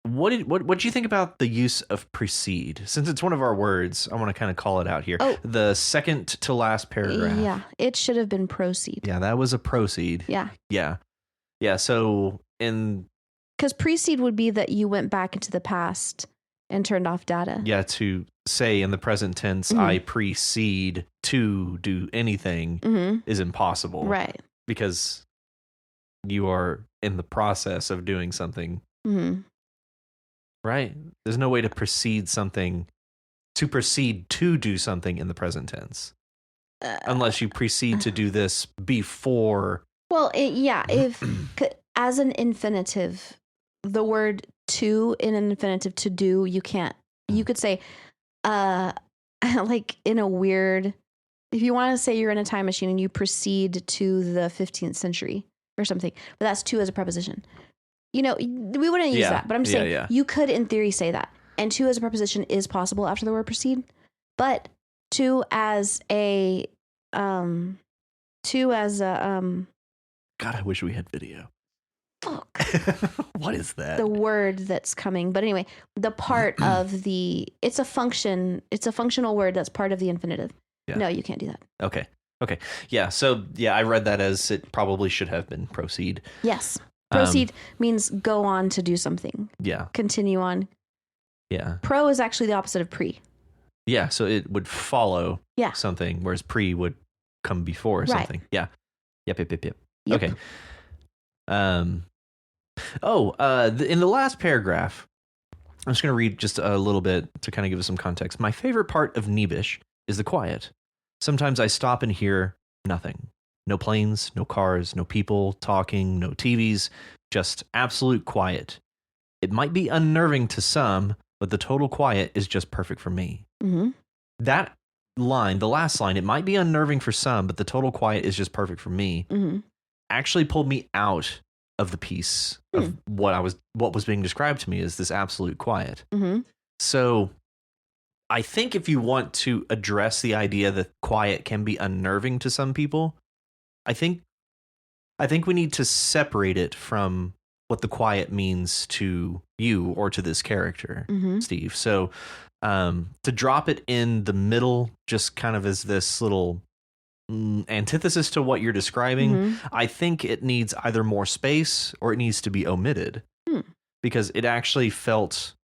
[SPEAKER 2] What do you think about the use of precede? Since it's one of our words, I want to kind of call it out here.
[SPEAKER 1] Oh.
[SPEAKER 2] The second to last paragraph.
[SPEAKER 1] Yeah, it should have been proceed.
[SPEAKER 2] Yeah, that was a proceed.
[SPEAKER 1] Yeah.
[SPEAKER 2] Yeah. Yeah, so
[SPEAKER 1] because precede would be that you went back into the past and turned off data.
[SPEAKER 2] Yeah, to say in the present tense, I precede to do anything is impossible.
[SPEAKER 1] Right.
[SPEAKER 2] Because you are in the process of doing something.
[SPEAKER 1] Mm-hmm.
[SPEAKER 2] Right? There's no way to proceed to do something in the present tense. Unless you proceed to do this before.
[SPEAKER 1] Well, if as an infinitive, the word to in an infinitive to do, you could say, like in a weird, if you want to say you're in a time machine and you proceed to the 15th century or something, but that's to as a preposition. We wouldn't use that, but I'm saying you could, in theory, say that. And to as a preposition is possible after the word proceed, but to as a God,
[SPEAKER 2] I wish we had video.
[SPEAKER 1] Fuck.
[SPEAKER 2] What is that?
[SPEAKER 1] The word that's coming. But anyway, the part of it's a functional word that's part of the infinitive. Yeah. No, you can't do that.
[SPEAKER 2] Okay. Yeah. So I read that as it probably should have been proceed.
[SPEAKER 1] Yes. Proceed means go on to do something.
[SPEAKER 2] Yeah.
[SPEAKER 1] Continue on.
[SPEAKER 2] Yeah.
[SPEAKER 1] Pro is actually the opposite of pre. Yeah.
[SPEAKER 2] So it would follow something, whereas pre would come before something. Yeah. Yep. Okay. In the last paragraph, I'm just going to read just a little bit to kind of give us some context. My favorite part of Neebish is the quiet. Sometimes I stop and hear nothing. No planes, no cars, no people talking, no TVs, just absolute quiet. It might be unnerving to some, but the total quiet is just perfect for me. Mm-hmm. That line, the last line, it might be unnerving for some, but the total quiet is just perfect for me, actually pulled me out of the piece of what was being described to me as this absolute quiet. Mm-hmm. So I think if you want to address the idea that quiet can be unnerving to some people, I think we need to separate it from what the quiet means to you or to this character, Steve. So to drop it in the middle, just kind of as this little antithesis to what you're describing, I think it needs either more space or it needs to be omitted, because it actually felt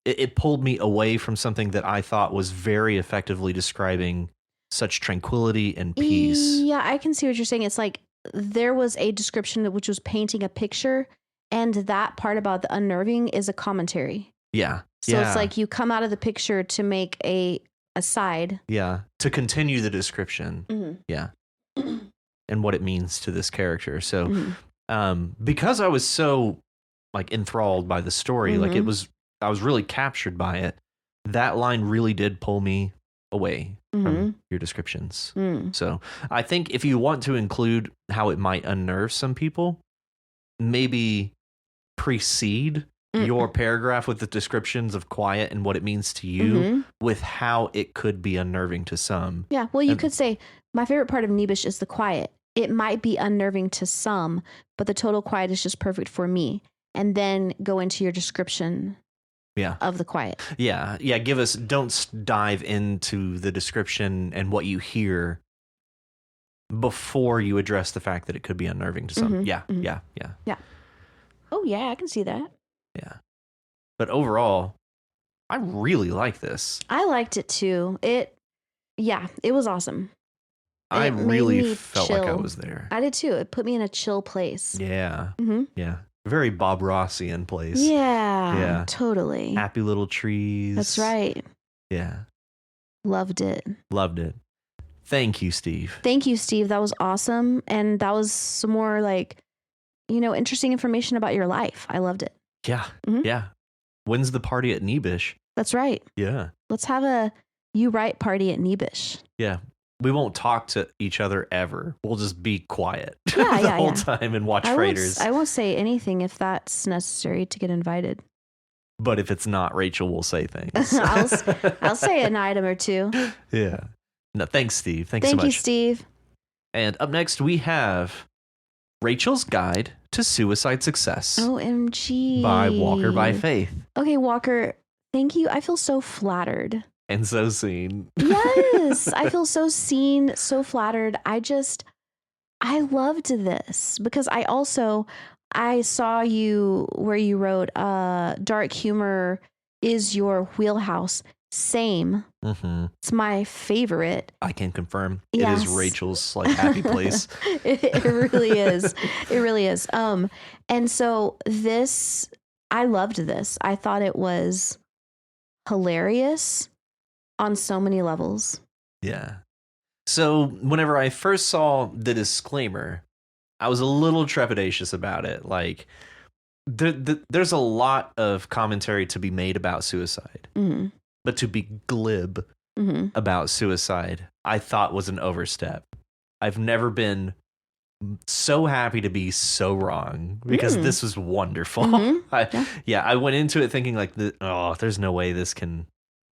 [SPEAKER 2] it pulled me away from something that I thought was very effectively describing such tranquility and peace.
[SPEAKER 1] Yeah, I can see what you're saying. It's like there was a description which was painting a picture, and that part about the unnerving is a commentary.
[SPEAKER 2] Yeah.
[SPEAKER 1] So it's like you come out of the picture to make a side.
[SPEAKER 2] Yeah. To continue the description.
[SPEAKER 1] Mm-hmm.
[SPEAKER 2] Yeah. And what it means to this character. So,
[SPEAKER 1] Mm-hmm.
[SPEAKER 2] Because I was so like enthralled by the story, like I was really captured by it. That line really did pull me away from your descriptions. So I think if you want to include how it might unnerve some people, maybe precede your paragraph with the descriptions of quiet and what it means to you with how it could be unnerving to some.
[SPEAKER 1] Yeah. Well, you could say, my favorite part of Neebish is the quiet. It might be unnerving to some, but the total quiet is just perfect for me. And then go into your description of the quiet.
[SPEAKER 2] Yeah. Yeah. Don't dive into the description and what you hear before you address the fact that it could be unnerving to some. Yeah.
[SPEAKER 1] Oh, yeah, I can see that.
[SPEAKER 2] Yeah. But overall, I really like this.
[SPEAKER 1] I liked it too. It was awesome.
[SPEAKER 2] I really felt like I was there.
[SPEAKER 1] I did too. It put me in a chill place.
[SPEAKER 2] Yeah. Yeah. Very Bob Rossian place.
[SPEAKER 1] Yeah. Totally.
[SPEAKER 2] Happy little trees.
[SPEAKER 1] That's right.
[SPEAKER 2] Yeah.
[SPEAKER 1] Loved it.
[SPEAKER 2] Thank you, Steve.
[SPEAKER 1] Thank you, Steve. That was awesome. And that was some more interesting information about your life. I loved it.
[SPEAKER 2] Yeah. Yeah. When's the party at Neebish?
[SPEAKER 1] That's right.
[SPEAKER 2] Yeah.
[SPEAKER 1] Let's have a You Write party at Neebish.
[SPEAKER 2] Yeah. We won't talk to each other ever. We'll just be quiet
[SPEAKER 1] the
[SPEAKER 2] whole time and watch Freighters.
[SPEAKER 1] I won't say anything if that's necessary to get invited.
[SPEAKER 2] But if it's not, Rachel will say things.
[SPEAKER 1] I'll say an item or two.
[SPEAKER 2] Yeah. No, thanks, Steve. Thanks so much.
[SPEAKER 1] Thank you, Steve.
[SPEAKER 2] And up next, we have Rachel's Guide to Suicide Success.
[SPEAKER 1] OMG.
[SPEAKER 2] By Walker by Faith.
[SPEAKER 1] Okay, Walker, thank you. I feel so flattered.
[SPEAKER 2] And so seen.
[SPEAKER 1] Yes, I feel so seen, so flattered. I loved this because I saw you where you wrote, dark humor is your wheelhouse. Same. It's my favorite.
[SPEAKER 2] I can confirm.
[SPEAKER 1] Yes.
[SPEAKER 2] It is Rachel's happy place.
[SPEAKER 1] It really is. It really is. And so I loved this. I thought it was hilarious on so many levels.
[SPEAKER 2] Yeah. So whenever I first saw the disclaimer, I was a little trepidatious about it. There's a lot of commentary to be made about suicide. But to be glib about suicide, I thought was an overstep. I've never been so happy to be so wrong because this was wonderful. I went into it thinking there's no way this can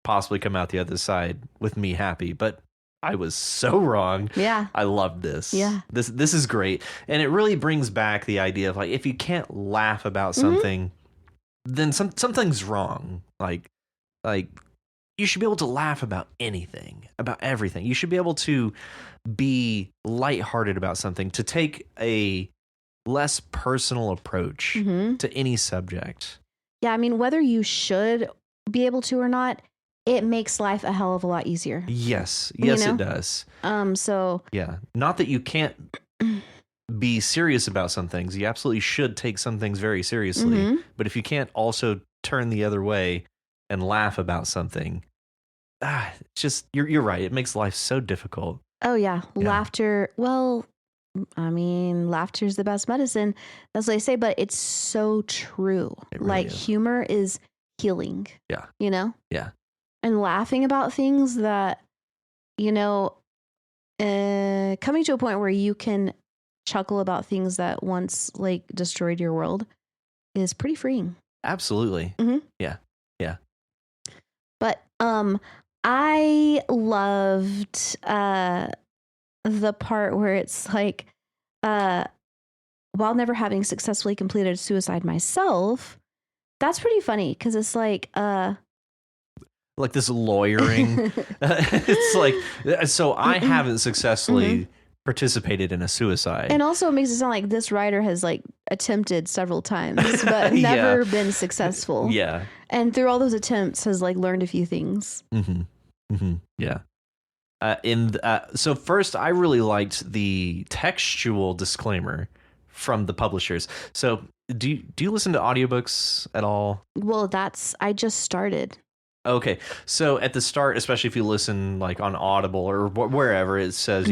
[SPEAKER 2] possibly come out the other side with me happy, but I was so wrong.
[SPEAKER 1] Yeah.
[SPEAKER 2] I loved this.
[SPEAKER 1] Yeah.
[SPEAKER 2] This is great. And it really brings back the idea of if you can't laugh about something, then something's wrong. Like you should be able to laugh about anything, about everything. You should be able to be lighthearted about something, to take a less personal approach to any subject. Yeah,
[SPEAKER 1] I mean, whether you should be able to or not, it makes life a hell of a lot easier.
[SPEAKER 2] Yes, it does.
[SPEAKER 1] So
[SPEAKER 2] yeah, not that you can't be serious about some things. You absolutely should take some things very seriously. But if you can't also turn the other way and laugh about something, it's just you're right. It makes life so difficult.
[SPEAKER 1] Oh yeah, laughter. Well, I mean, laughter is the best medicine. That's what they say, but it's so true.
[SPEAKER 2] It really is.
[SPEAKER 1] Humor is healing.
[SPEAKER 2] Yeah.
[SPEAKER 1] Yeah. And laughing about things that, coming to a point where you can chuckle about things that once destroyed your world is pretty freeing.
[SPEAKER 2] Absolutely. Yeah.
[SPEAKER 1] But I loved the part where it's while never having successfully completed suicide myself, that's pretty funny because it's
[SPEAKER 2] this lawyering. It's so I haven't successfully participated in a suicide.
[SPEAKER 1] And also it makes it sound like this writer has attempted several times, but never been successful.
[SPEAKER 2] Yeah.
[SPEAKER 1] And through all those attempts has learned a few things.
[SPEAKER 2] Yeah. So first, I really liked the textual disclaimer from the publishers. So do you listen to audiobooks at all?
[SPEAKER 1] Well, I just started.
[SPEAKER 2] Okay, so at the start, especially if you listen like on Audible or wherever, it says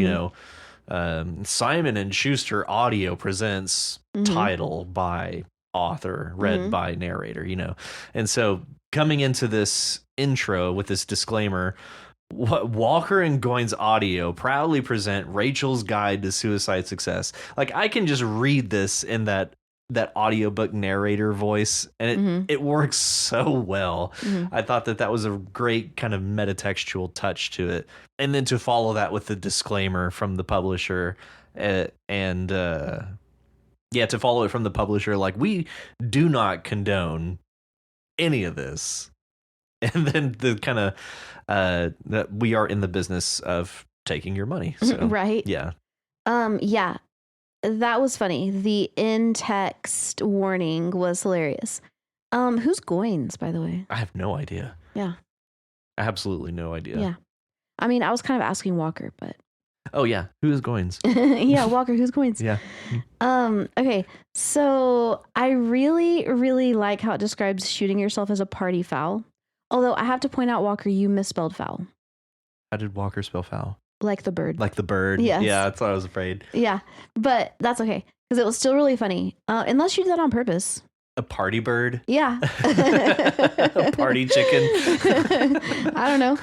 [SPEAKER 2] Simon and Schuster Audio presents title by author, read by narrator. And so coming into this intro with this disclaimer. What Walker and Goins Audio proudly present Rachel's Guide to Suicide Success. Like, I can just read this in that audiobook narrator voice, and it works so well. I thought that was a great kind of metatextual touch to it. And then to follow that with the disclaimer from the publisher, to follow it from the publisher, like, we do not condone any of this. And then the kind of that we are in the business of taking your money. So,
[SPEAKER 1] right.
[SPEAKER 2] Yeah.
[SPEAKER 1] Yeah. That was funny. The in-text warning was hilarious. Who's Goins, by the way?
[SPEAKER 2] I have no idea.
[SPEAKER 1] Yeah.
[SPEAKER 2] Absolutely no idea.
[SPEAKER 1] Yeah. I mean, I was kind of asking Walker, but.
[SPEAKER 2] Oh yeah. Who is Goins?
[SPEAKER 1] Yeah. Walker, who's Goins?
[SPEAKER 2] Yeah.
[SPEAKER 1] Okay. So I really, really like how it describes shooting yourself as a party foul. Although I have to point out, Walker, you misspelled foul.
[SPEAKER 2] How did Walker spell foul?
[SPEAKER 1] Like the bird.
[SPEAKER 2] Like the bird.
[SPEAKER 1] Yes.
[SPEAKER 2] Yeah, that's what I was afraid.
[SPEAKER 1] Yeah, but that's okay because it was still really funny. Unless you did that on purpose.
[SPEAKER 2] A party bird?
[SPEAKER 1] Yeah.
[SPEAKER 2] A party chicken?
[SPEAKER 1] I don't know.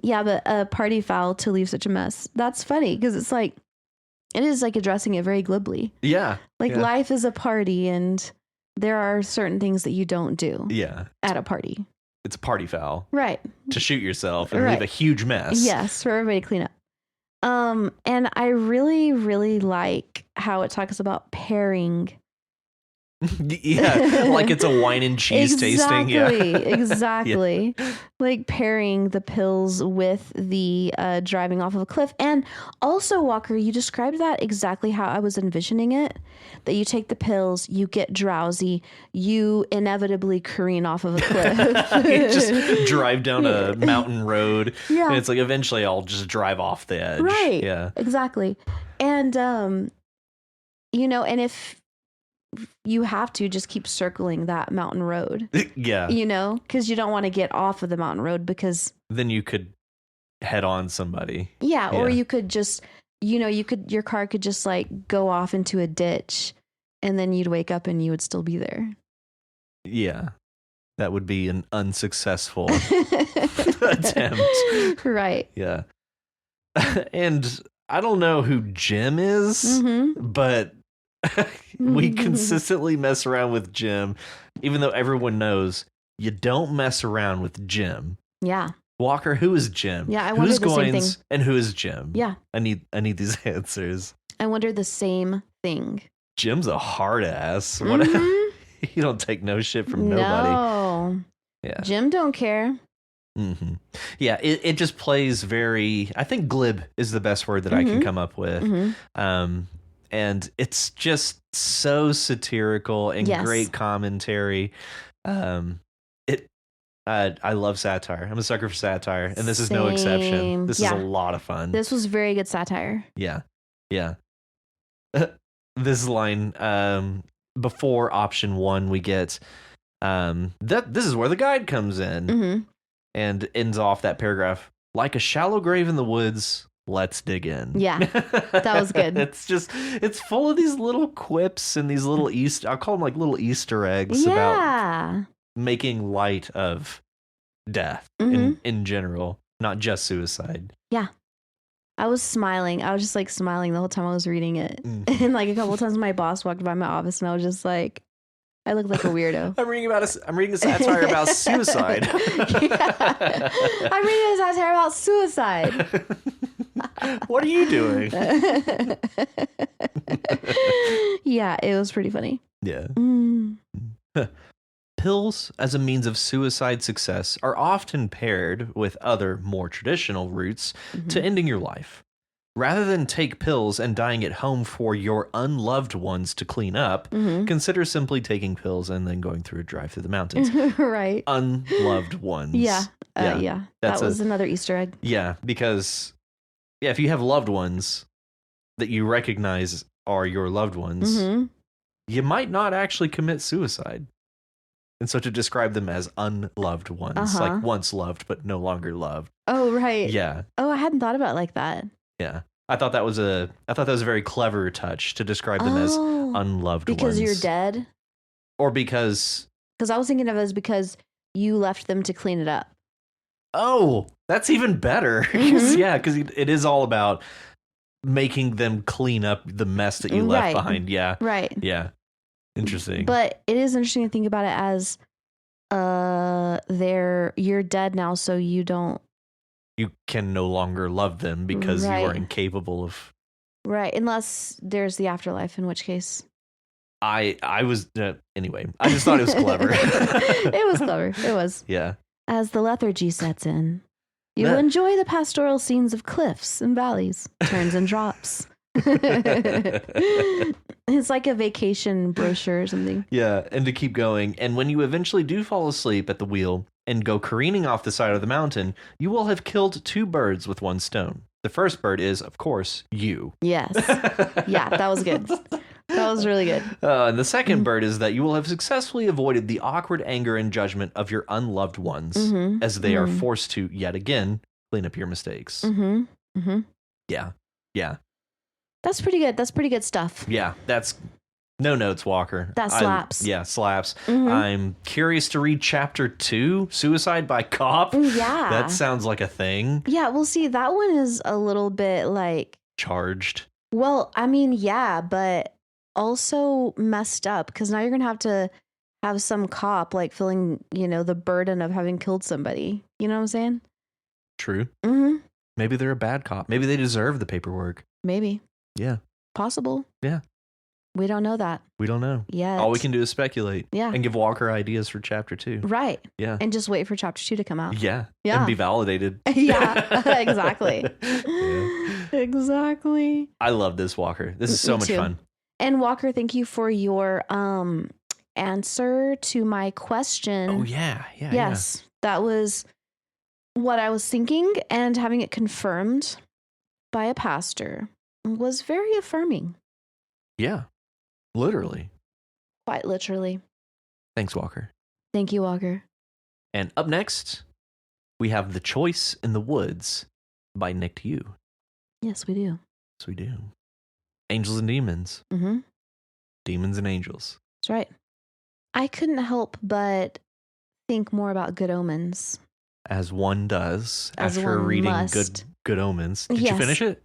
[SPEAKER 1] Yeah, but a party foul to leave such a mess. That's funny because it is like addressing it very glibly.
[SPEAKER 2] Yeah.
[SPEAKER 1] Like life is a party and there are certain things that you don't do.
[SPEAKER 2] Yeah.
[SPEAKER 1] At a party.
[SPEAKER 2] It's a party foul.
[SPEAKER 1] Right.
[SPEAKER 2] To shoot yourself and leave a huge mess.
[SPEAKER 1] Yes, for everybody to clean up. And I really, really like how it talks about pairing.
[SPEAKER 2] Yeah, like it's a wine and cheese tasting. Yeah,
[SPEAKER 1] exactly. Yeah. Like pairing the pills with the driving off of a cliff. And also, Walker, you described that exactly how I was envisioning it. That you take the pills, you get drowsy, you inevitably careen off of a cliff.
[SPEAKER 2] You just drive down a mountain road.
[SPEAKER 1] Yeah.
[SPEAKER 2] And it's like eventually I'll just drive off the edge.
[SPEAKER 1] Right.
[SPEAKER 2] Yeah.
[SPEAKER 1] Exactly. And, and if you have to just keep circling that mountain road.
[SPEAKER 2] Yeah.
[SPEAKER 1] Because you don't want to get off of the mountain road because
[SPEAKER 2] then you could head on somebody.
[SPEAKER 1] Yeah. Or you could just, your car could just like go off into a ditch and then you'd wake up and you would still be there.
[SPEAKER 2] Yeah. That would be an unsuccessful attempt.
[SPEAKER 1] Right.
[SPEAKER 2] Yeah. And I don't know who Jim is, but we consistently mess around with Jim, even though everyone knows you don't mess around with Jim.
[SPEAKER 1] Yeah.
[SPEAKER 2] Walker, who is Jim?
[SPEAKER 1] Yeah, I wonder the same thing.
[SPEAKER 2] And who is Jim?
[SPEAKER 1] Yeah.
[SPEAKER 2] I need these answers.
[SPEAKER 1] I wonder the same thing.
[SPEAKER 2] Jim's a hard ass. What? You don't take no shit from nobody.
[SPEAKER 1] No.
[SPEAKER 2] Yeah.
[SPEAKER 1] Jim don't care.
[SPEAKER 2] Mm-hmm. Yeah, it just plays very. I think glib is the best word that I can come up with. And it's just so satirical and great commentary. I love satire. I'm a sucker for satire, and this is no exception. This is a lot of fun.
[SPEAKER 1] This was very good satire.
[SPEAKER 2] Yeah. Yeah. This line, before option 1, we get this is where the guide comes in, and ends off that paragraph like a shallow grave in the woods. Let's dig in.
[SPEAKER 1] Yeah, that was good.
[SPEAKER 2] It's full of these little quips and these little I'll call them like little Easter eggs about making light of death in general, not just suicide.
[SPEAKER 1] Yeah. I was smiling. I was just like smiling the whole time I was reading it. And like a couple of times my boss walked by my office and I was just like, I look like a weirdo.
[SPEAKER 2] I'm reading a satire about suicide.
[SPEAKER 1] Yeah. I'm reading a satire about suicide.
[SPEAKER 2] What are you doing?
[SPEAKER 1] Yeah, it was pretty funny.
[SPEAKER 2] Yeah. Pills as a means of suicide success are often paired with other, more traditional routes to ending your life. Rather than take pills and dying at home for your unloved ones to clean up, consider simply taking pills and then going through a drive through the mountains.
[SPEAKER 1] Right.
[SPEAKER 2] Unloved ones.
[SPEAKER 1] Yeah. Yeah. That was another Easter egg.
[SPEAKER 2] Yeah, because if you have loved ones that you recognize are your loved ones,
[SPEAKER 1] Mm-hmm.
[SPEAKER 2] you might not actually commit suicide. And so to describe them as unloved ones, like once loved but no longer loved.
[SPEAKER 1] Oh, right.
[SPEAKER 2] Yeah.
[SPEAKER 1] Oh, I hadn't thought about it like that.
[SPEAKER 2] Yeah. I thought that was a very clever touch to describe them as unloved ones.
[SPEAKER 1] Because you're dead?
[SPEAKER 2] Or because
[SPEAKER 1] I was thinking of it as because you left them to clean it up.
[SPEAKER 2] Oh, that's even better. Because it is all about making them clean up the mess that you left behind. Yeah.
[SPEAKER 1] Right.
[SPEAKER 2] Yeah. Interesting.
[SPEAKER 1] But it is interesting to think about it as you're dead now, so you
[SPEAKER 2] can no longer love them because you are incapable of.
[SPEAKER 1] Right. Unless there's the afterlife, in which case.
[SPEAKER 2] I was anyway. I just thought it was clever.
[SPEAKER 1] It was clever. It was.
[SPEAKER 2] Yeah.
[SPEAKER 1] As the lethargy sets in, you will enjoy the pastoral scenes of cliffs and valleys, turns and drops. It's like a vacation brochure or something.
[SPEAKER 2] Yeah, and to keep going, and when you eventually do fall asleep at the wheel and go careening off the side of the mountain, you will have killed 2 birds with 1 stone. The first bird is, of course, you.
[SPEAKER 1] Yes. Yeah, that was good. That was really good.
[SPEAKER 2] And the second bird is that you will have successfully avoided the awkward anger and judgment of your unloved ones as they are forced to, yet again, clean up your mistakes. Yeah. Yeah.
[SPEAKER 1] That's pretty good. That's pretty good stuff.
[SPEAKER 2] Yeah, that's no notes, Walker.
[SPEAKER 1] That slaps.
[SPEAKER 2] Slaps. I'm curious to read chapter 2, Suicide by Cop.
[SPEAKER 1] Yeah.
[SPEAKER 2] That sounds like a thing.
[SPEAKER 1] Yeah, well, see, that one is a little bit like...
[SPEAKER 2] charged.
[SPEAKER 1] Well, I mean, yeah, but also messed up because now you're going to have some cop like feeling, the burden of having killed somebody. You know what I'm saying?
[SPEAKER 2] True.
[SPEAKER 1] Mm-hmm.
[SPEAKER 2] Maybe they're a bad cop. Maybe they deserve the paperwork.
[SPEAKER 1] Maybe.
[SPEAKER 2] Yeah.
[SPEAKER 1] Possible.
[SPEAKER 2] Yeah.
[SPEAKER 1] We don't know that.
[SPEAKER 2] We don't know.
[SPEAKER 1] Yeah.
[SPEAKER 2] All we can do is speculate.
[SPEAKER 1] Yeah.
[SPEAKER 2] And give Walker ideas for chapter 2.
[SPEAKER 1] Right.
[SPEAKER 2] Yeah.
[SPEAKER 1] And just wait for chapter 2 to come out.
[SPEAKER 2] Yeah.
[SPEAKER 1] Yeah.
[SPEAKER 2] And be validated.
[SPEAKER 1] Yeah. Exactly.
[SPEAKER 2] Yeah.
[SPEAKER 1] Exactly.
[SPEAKER 2] I love this, Walker. This is so much fun.
[SPEAKER 1] And Walker, thank you for your answer to my question.
[SPEAKER 2] Oh, yeah. Yeah.
[SPEAKER 1] Yes. That was what I was thinking, and having it confirmed by a pastor was very affirming.
[SPEAKER 2] Yeah. Literally.
[SPEAKER 1] Quite literally.
[SPEAKER 2] Thanks, Walker.
[SPEAKER 1] Thank you, Walker.
[SPEAKER 2] And up next, we have The Choice in the Woods by Nick to You.
[SPEAKER 1] Yes, we do.
[SPEAKER 2] Yes, we do. Angels and Demons.
[SPEAKER 1] Mm-hmm.
[SPEAKER 2] Demons and Angels.
[SPEAKER 1] That's right. I couldn't help but think more about Good Omens.
[SPEAKER 2] As one does after reading Good Omens. Did you finish it?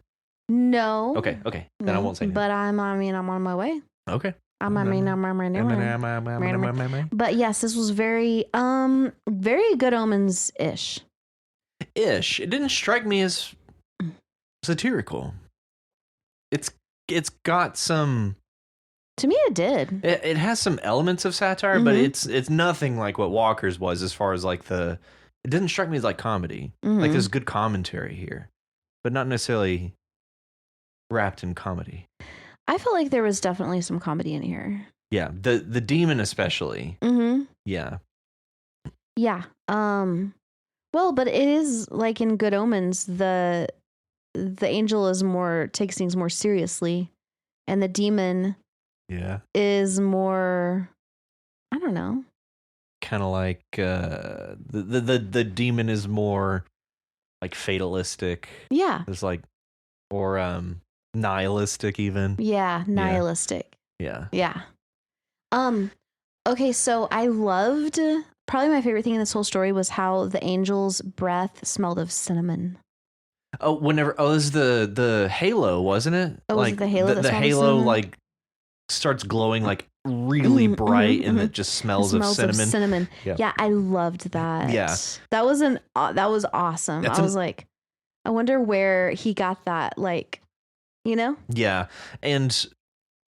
[SPEAKER 1] No.
[SPEAKER 2] Okay. Then I won't say anything.
[SPEAKER 1] But I'm on my way.
[SPEAKER 2] Okay.
[SPEAKER 1] I'm on my way. But yes, this was very Good Omens-ish.
[SPEAKER 2] Ish. It didn't strike me as satirical. It's got some...
[SPEAKER 1] To me, it did.
[SPEAKER 2] It has some elements of satire, but it's nothing like what Walker's was as far as like the... It didn't strike me as like comedy. Like there's good commentary here, but not necessarily wrapped in comedy.
[SPEAKER 1] I felt like there was definitely some comedy in here.
[SPEAKER 2] Yeah, the demon especially.
[SPEAKER 1] Mm-hmm.
[SPEAKER 2] Yeah.
[SPEAKER 1] Yeah. Well, but it is like in Good Omens, the angel takes things more seriously, and the demon is more, I don't know.
[SPEAKER 2] Kind of like the demon is more like fatalistic.
[SPEAKER 1] Yeah.
[SPEAKER 2] There's like, or nihilistic even.
[SPEAKER 1] Yeah, nihilistic.
[SPEAKER 2] Yeah.
[SPEAKER 1] Yeah. Okay, so I loved, probably my favorite thing in this whole story was how the angel's breath smelled of cinnamon.
[SPEAKER 2] Oh, it was the halo, wasn't it?
[SPEAKER 1] Oh,
[SPEAKER 2] like
[SPEAKER 1] was it the halo?
[SPEAKER 2] The halo like starts glowing like really bright, and it just smells of cinnamon.
[SPEAKER 1] Yeah, I loved that.
[SPEAKER 2] Yeah,
[SPEAKER 1] that was awesome. I was like, I wonder where he got that. Like, Yeah,
[SPEAKER 2] and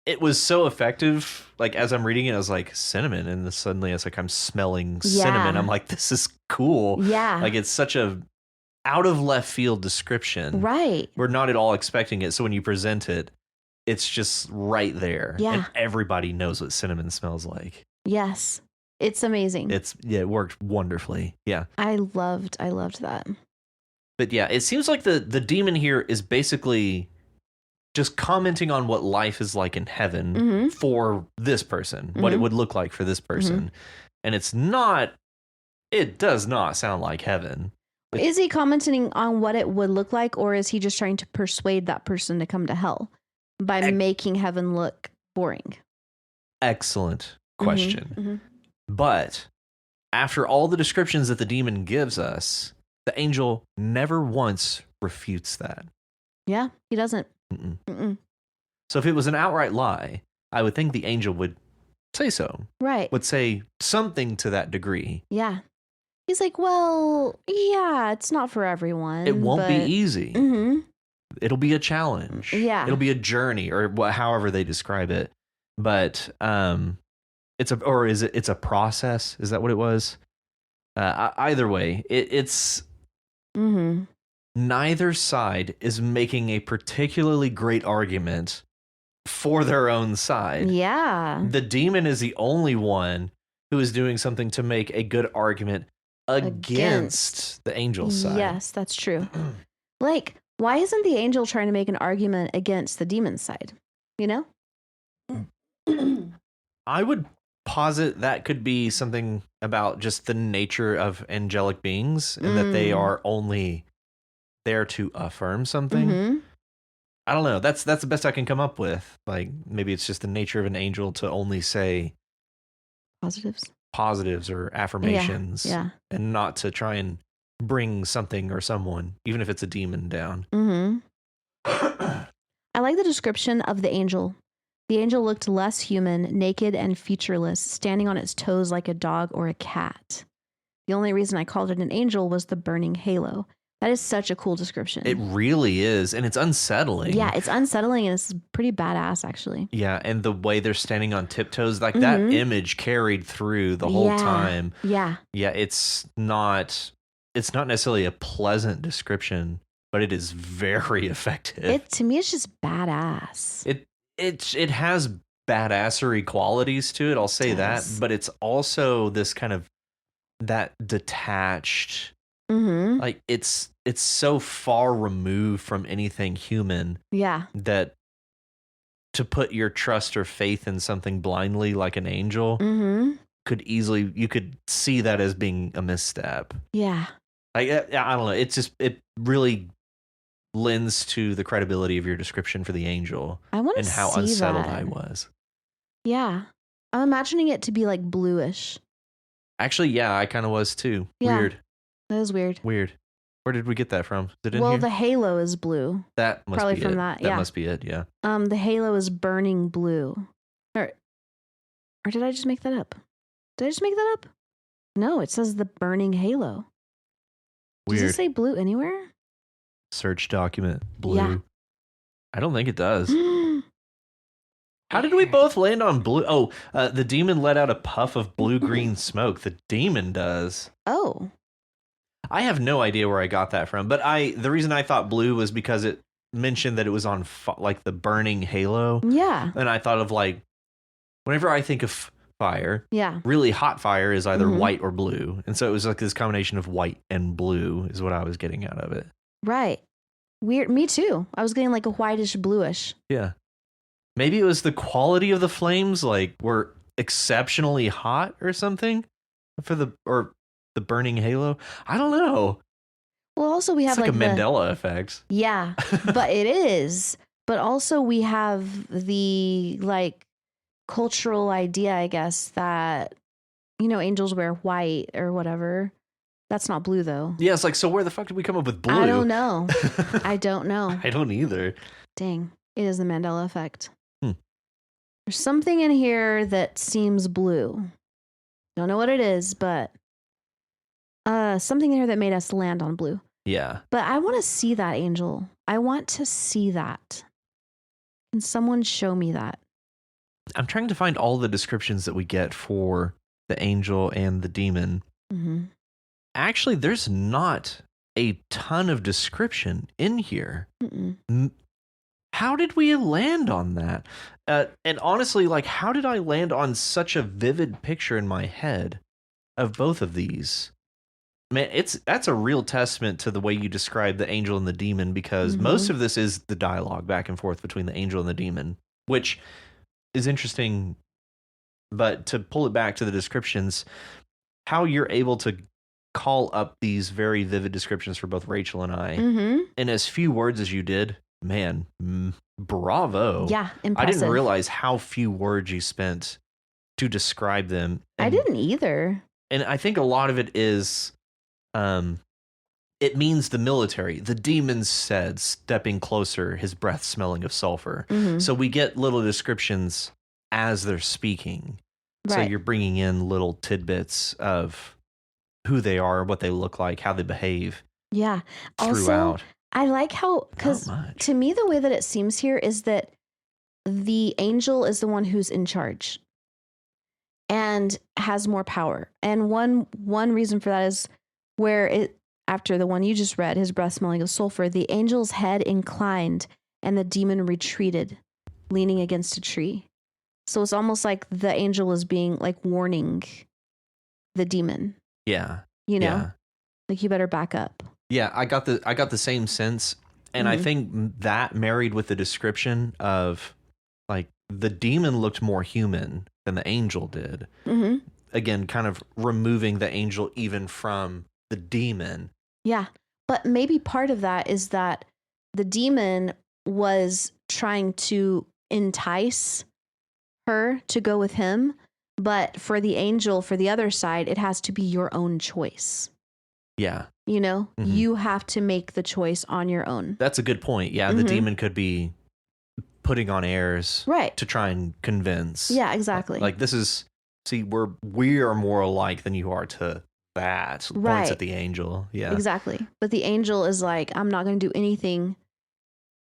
[SPEAKER 2] it was so effective. Like as I'm reading it, I was like cinnamon, and then suddenly it's like I'm smelling cinnamon. I'm like, this is cool.
[SPEAKER 1] Yeah,
[SPEAKER 2] like it's such a out of left field description.
[SPEAKER 1] Right,
[SPEAKER 2] we're not at all expecting it. So when you present it, it's just right there.
[SPEAKER 1] Yeah.
[SPEAKER 2] And everybody knows what cinnamon smells like.
[SPEAKER 1] Yes. It's amazing.
[SPEAKER 2] It worked wonderfully. Yeah.
[SPEAKER 1] I loved that.
[SPEAKER 2] But yeah, it seems like the demon here is basically just commenting on what life is like in heaven for this person, what it would look like for this person. And it does not sound like heaven.
[SPEAKER 1] Is he commenting on what it would look like, or is he just trying to persuade that person to come to hell by making heaven look boring?
[SPEAKER 2] Excellent question. But after all the descriptions that the demon gives us, the angel never once refutes that.
[SPEAKER 1] Yeah, he doesn't.
[SPEAKER 2] So if it was an outright lie, I would think the angel would say so.
[SPEAKER 1] Right.
[SPEAKER 2] Would say something to that degree.
[SPEAKER 1] Yeah. He's like, well, yeah, it's not for everyone.
[SPEAKER 2] It won't be easy. It'll be a challenge.
[SPEAKER 1] Yeah.
[SPEAKER 2] It'll be a journey, or however they describe it. But it's a process? Is that what it was? Either way, it's neither side is making a particularly great argument for their own side.
[SPEAKER 1] Yeah.
[SPEAKER 2] The demon is the only one who is doing something to make a good argument against the angel's side.
[SPEAKER 1] Yes, that's true. Like, why isn't the angel trying to make an argument against the demon's side? You know?
[SPEAKER 2] I would posit that could be something about just the nature of angelic beings and that they are only there to affirm something. I don't know. That's the best I can come up with. Like, maybe it's just the nature of an angel to only say positives or affirmations, and not to try and bring something or someone, even if it's a demon, down.
[SPEAKER 1] I like the description of the angel. The angel looked less human, naked and featureless, standing on its toes like a dog or a cat. The only reason I called it an angel was the burning halo. That is such a cool description.
[SPEAKER 2] It really is, and it's unsettling.
[SPEAKER 1] Yeah, it's unsettling, and it's pretty badass, actually.
[SPEAKER 2] Yeah, and the way they're standing on tiptoes, like that image carried through the whole time.
[SPEAKER 1] Yeah.
[SPEAKER 2] Yeah, it's not necessarily a pleasant description, but it is very effective.
[SPEAKER 1] To me, it's just badass.
[SPEAKER 2] It has badassery qualities to it, I'll say that, but it's also this kind of that detached. Like it's so far removed from anything human. Yeah. That to put your trust or faith in something blindly like an angel you could see that as being a misstep. Yeah. I don't know. It really lends to the credibility of your description for the angel.
[SPEAKER 1] I want to
[SPEAKER 2] and how
[SPEAKER 1] see
[SPEAKER 2] unsettled
[SPEAKER 1] that.
[SPEAKER 2] I was.
[SPEAKER 1] Yeah. I'm imagining it to be like bluish.
[SPEAKER 2] Actually, yeah, I kind of was too.
[SPEAKER 1] Yeah.
[SPEAKER 2] Weird.
[SPEAKER 1] That is weird.
[SPEAKER 2] Where did we get that from? Is it in
[SPEAKER 1] well,
[SPEAKER 2] here?
[SPEAKER 1] the halo is blue.
[SPEAKER 2] That must
[SPEAKER 1] probably
[SPEAKER 2] be
[SPEAKER 1] from
[SPEAKER 2] it.
[SPEAKER 1] that.
[SPEAKER 2] That must be it. Yeah.
[SPEAKER 1] The halo is burning blue. Or did I just make that up? Did I just make that up? No, it says the burning halo.
[SPEAKER 2] Weird.
[SPEAKER 1] Does it say blue anywhere?
[SPEAKER 2] Search document. Blue.
[SPEAKER 1] Yeah.
[SPEAKER 2] I don't think it does. How did we both land on blue? Oh, the demon let out a puff of blue-green smoke. The demon does.
[SPEAKER 1] Oh.
[SPEAKER 2] I have no idea where I got that from, but the reason I thought blue was because it mentioned that it was on like the burning halo.
[SPEAKER 1] Yeah.
[SPEAKER 2] And I thought of like, whenever I think of fire,
[SPEAKER 1] yeah,
[SPEAKER 2] really hot fire is either white or blue. And so it was like this combination of white and blue is what I was getting out of it.
[SPEAKER 1] Right. Weird. Me too. I was getting like a whitish bluish.
[SPEAKER 2] Yeah. Maybe it was the quality of the flames, like were exceptionally hot or something for the burning halo. I don't know.
[SPEAKER 1] Well, also we have
[SPEAKER 2] it's like a Mandela effect.
[SPEAKER 1] Yeah, but it is. But also we have the like cultural idea, I guess, that angels wear white or whatever. That's not blue though.
[SPEAKER 2] Yeah, it's like, so where the fuck did we come up with blue?
[SPEAKER 1] I don't know. I don't know.
[SPEAKER 2] I don't either.
[SPEAKER 1] Dang, it is the Mandela effect. There's something in here that seems blue. Don't know what it is, but something in here that made us land on blue.
[SPEAKER 2] Yeah.
[SPEAKER 1] But I want to see that angel. I want to see that. Can someone show me that?
[SPEAKER 2] I'm trying to find all the descriptions that we get for the angel and the demon. Actually, there's not a ton of description in here. how did we land on that? And honestly, like, how did I land on such a vivid picture in my head of both of these? Man, that's a real testament to the way you describe the angel and the demon, because most of this is the dialogue back and forth between the angel and the demon, which is interesting. But to pull it back to the descriptions, how you're able to call up these very vivid descriptions for both Rachel and I in as few words as you did, man, bravo.
[SPEAKER 1] Yeah, impressive.
[SPEAKER 2] I didn't realize how few words you spent to describe them. And,
[SPEAKER 1] I didn't either.
[SPEAKER 2] And I think a lot of it is, it means the military. The demon said, stepping closer, his breath smelling of sulfur. So we get little descriptions as they're speaking.
[SPEAKER 1] Right.
[SPEAKER 2] So you're bringing in little tidbits of who they are, what they look like, how they behave.
[SPEAKER 1] Yeah.
[SPEAKER 2] Throughout.
[SPEAKER 1] Also, I like how, because to me, the way that it seems here is that the angel is the one who's in charge and has more power. And one reason for that is where it, after the one you just read, his breath smelling of sulfur, the angel's head inclined and the demon retreated, leaning against a tree. So it's almost like the angel is being like warning the demon.
[SPEAKER 2] Yeah.
[SPEAKER 1] You know,
[SPEAKER 2] yeah.
[SPEAKER 1] like, you better back up.
[SPEAKER 2] Yeah, I got the same sense. And I think that married with the description of, like, the demon looked more human than the angel did. Again, kind of removing the angel even from the demon.
[SPEAKER 1] Yeah. But maybe part of that is that the demon was trying to entice her to go with him. But for the angel, for the other side, it has to be your own choice.
[SPEAKER 2] Yeah.
[SPEAKER 1] You know, you have to make the choice on your own.
[SPEAKER 2] That's a good point. Yeah, the demon could be putting on airs to try and convince.
[SPEAKER 1] Yeah, exactly.
[SPEAKER 2] Like, this is, see, we are more alike than you are to that. Points at the angel. Yeah.
[SPEAKER 1] Exactly. But the angel is like, I'm not going to do anything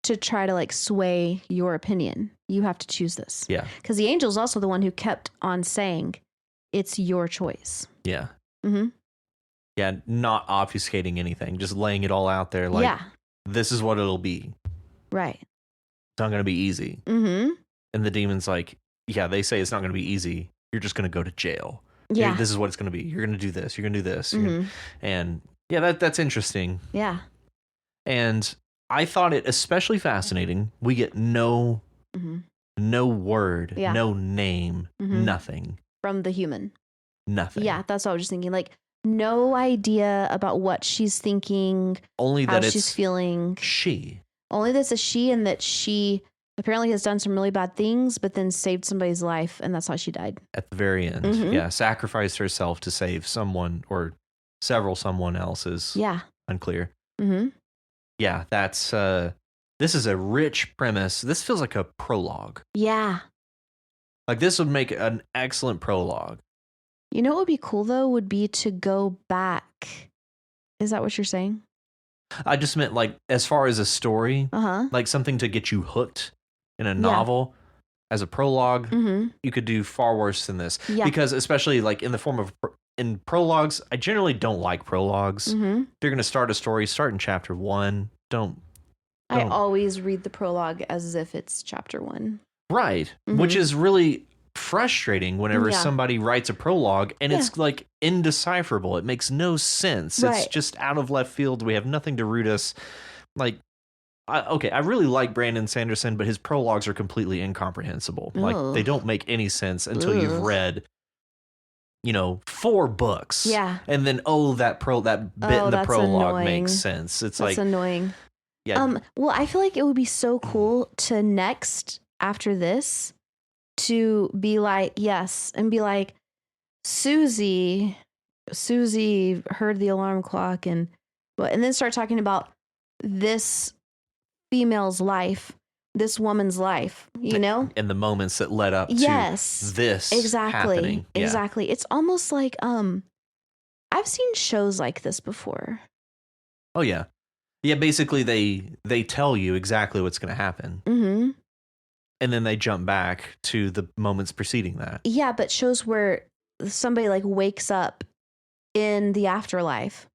[SPEAKER 1] to try to, like, sway your opinion. You have to choose this.
[SPEAKER 2] Yeah.
[SPEAKER 1] Because the angel is also the one who kept on saying, it's your choice.
[SPEAKER 2] Yeah. Yeah, not obfuscating anything, just laying it all out there. Like, this is what it'll be.
[SPEAKER 1] Right.
[SPEAKER 2] It's not going to be easy. And the demon's like, yeah, they say it's not going to be easy. You're just going to go to jail.
[SPEAKER 1] Yeah.
[SPEAKER 2] This is what it's going to be. You're going to do this. You're going to do this. And yeah, that's interesting.
[SPEAKER 1] Yeah.
[SPEAKER 2] And I thought it especially fascinating. We get no word, no name, nothing.
[SPEAKER 1] From the human.
[SPEAKER 2] Nothing.
[SPEAKER 1] Yeah, that's what I was just thinking. Like, no idea about what she's thinking,
[SPEAKER 2] only
[SPEAKER 1] how
[SPEAKER 2] that
[SPEAKER 1] she's feeling.
[SPEAKER 2] She.
[SPEAKER 1] Only that's a she, and that she apparently has done some really bad things, but then saved somebody's life, and that's how she died.
[SPEAKER 2] At the very end. Yeah, sacrificed herself to save someone or several someone else's.
[SPEAKER 1] Yeah.
[SPEAKER 2] Unclear. Yeah, that's, this is a rich premise. This feels like a prologue.
[SPEAKER 1] Yeah.
[SPEAKER 2] Like, this would make an excellent prologue.
[SPEAKER 1] You know what would be cool, though, would be to go back. Is that what you're saying?
[SPEAKER 2] I just meant, like, as far as a story, like something to get you hooked in a novel as a prologue, you could do far worse than this.
[SPEAKER 1] Yeah.
[SPEAKER 2] Because especially, like, in the form of, in prologues, I generally don't like prologues. If you're going to start a story, start in chapter 1. Don't.
[SPEAKER 1] I always read the prologue as if it's chapter 1.
[SPEAKER 2] Right. Which is really frustrating whenever somebody writes a prologue and it's like indecipherable. It makes no sense.
[SPEAKER 1] Right.
[SPEAKER 2] It's just out of left field. We have nothing to root us. Like, I really like Brandon Sanderson, but his prologues are completely incomprehensible. Like, they don't make any sense until you've read, 4 books. Yeah. And then, that bit in the prologue makes sense. It's
[SPEAKER 1] that's
[SPEAKER 2] like
[SPEAKER 1] annoying.
[SPEAKER 2] Yeah.
[SPEAKER 1] Well, I feel like it would be so cool to next after this to be like, yes, and be like, Susie heard the alarm clock and then start talking about this female's life, this woman's life, and
[SPEAKER 2] the moments that led up to this happening.
[SPEAKER 1] Exactly. It's almost like I've seen shows like this before.
[SPEAKER 2] Oh yeah. Yeah, basically they tell you exactly what's going to happen. And then they jump back to the moments preceding that.
[SPEAKER 1] Yeah, but shows where somebody like wakes up in the afterlife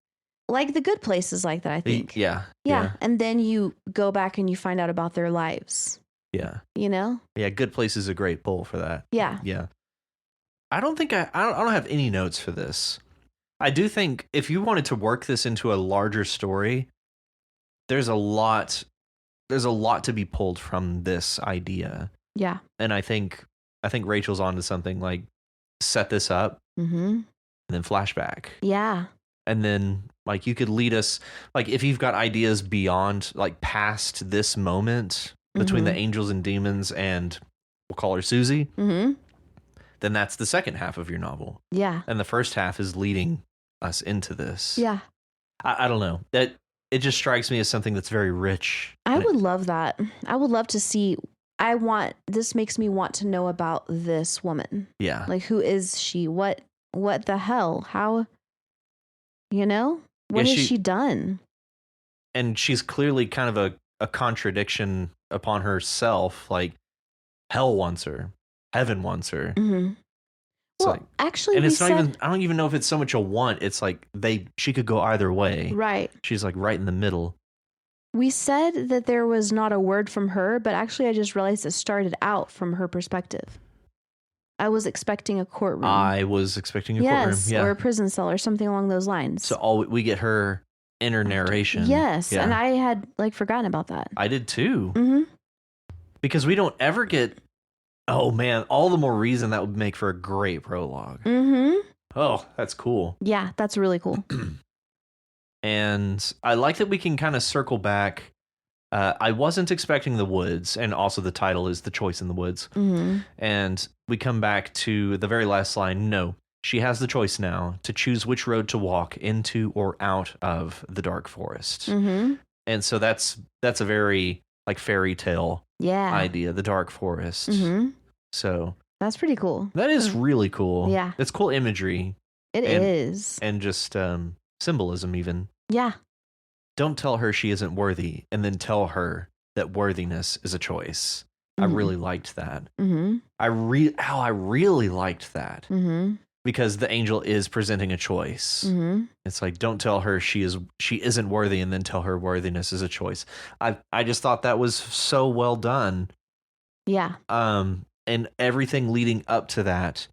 [SPEAKER 1] Like The Good Place is like that, I think.
[SPEAKER 2] Yeah.
[SPEAKER 1] Yeah. And then you go back and you find out about their lives.
[SPEAKER 2] Yeah.
[SPEAKER 1] You know?
[SPEAKER 2] Yeah. Good Place is a great pull for that.
[SPEAKER 1] Yeah.
[SPEAKER 2] Yeah. I don't think I don't have any notes for this. I do think if you wanted to work this into a larger story, there's a lot to be pulled from this idea.
[SPEAKER 1] Yeah.
[SPEAKER 2] And I think Rachel's onto something, like set this up and then flashback.
[SPEAKER 1] Yeah.
[SPEAKER 2] And then like you could lead us, like if you've got ideas beyond, like past this moment between the angels and demons and we'll call her Susie, then that's the second half of your novel.
[SPEAKER 1] Yeah.
[SPEAKER 2] And the first half is leading us into this.
[SPEAKER 1] Yeah.
[SPEAKER 2] I don't know. That it just strikes me as something that's very rich.
[SPEAKER 1] I would love that. I would love to see. This makes me want to know about this woman.
[SPEAKER 2] Yeah.
[SPEAKER 1] Like, who is she? What the hell? How, what has she done?
[SPEAKER 2] And she's clearly kind of a contradiction upon herself. Like, hell wants her. Heaven wants her.
[SPEAKER 1] Well, like, actually,
[SPEAKER 2] and it's not even, I don't even know if it's so much a want. It's like she could go either way.
[SPEAKER 1] Right.
[SPEAKER 2] She's like right in the middle.
[SPEAKER 1] We said that there was not a word from her, but actually I just realized it started out from her perspective. I was expecting a courtroom.
[SPEAKER 2] Yes, yeah.
[SPEAKER 1] Or a prison cell or something along those lines.
[SPEAKER 2] So we get her inner narration.
[SPEAKER 1] Yes, yeah. And I had forgotten about that.
[SPEAKER 2] I did too. Because we don't ever get, oh man, all the more reason that would make for a great prologue. Oh, that's cool.
[SPEAKER 1] Yeah, that's really cool.
[SPEAKER 2] And I like that we can kind of circle back. I wasn't expecting the woods, and also the title is The Choice in the Woods. And we come back to the very last line. No, she has the choice now to choose which road to walk into or out of the dark forest. And so that's a very like fairy tale idea, the dark forest. So
[SPEAKER 1] that's pretty cool.
[SPEAKER 2] That is really cool.
[SPEAKER 1] Yeah.
[SPEAKER 2] It's cool imagery.
[SPEAKER 1] It is.
[SPEAKER 2] And just symbolism even.
[SPEAKER 1] Yeah.
[SPEAKER 2] Don't tell her she isn't worthy, and then tell her that worthiness is a choice. I really liked that. I really liked that. Because the angel is presenting a choice. It's like, don't tell her she isn't worthy, and then tell her worthiness is a choice. I just thought that was so well done.
[SPEAKER 1] Yeah.
[SPEAKER 2] And everything leading up to that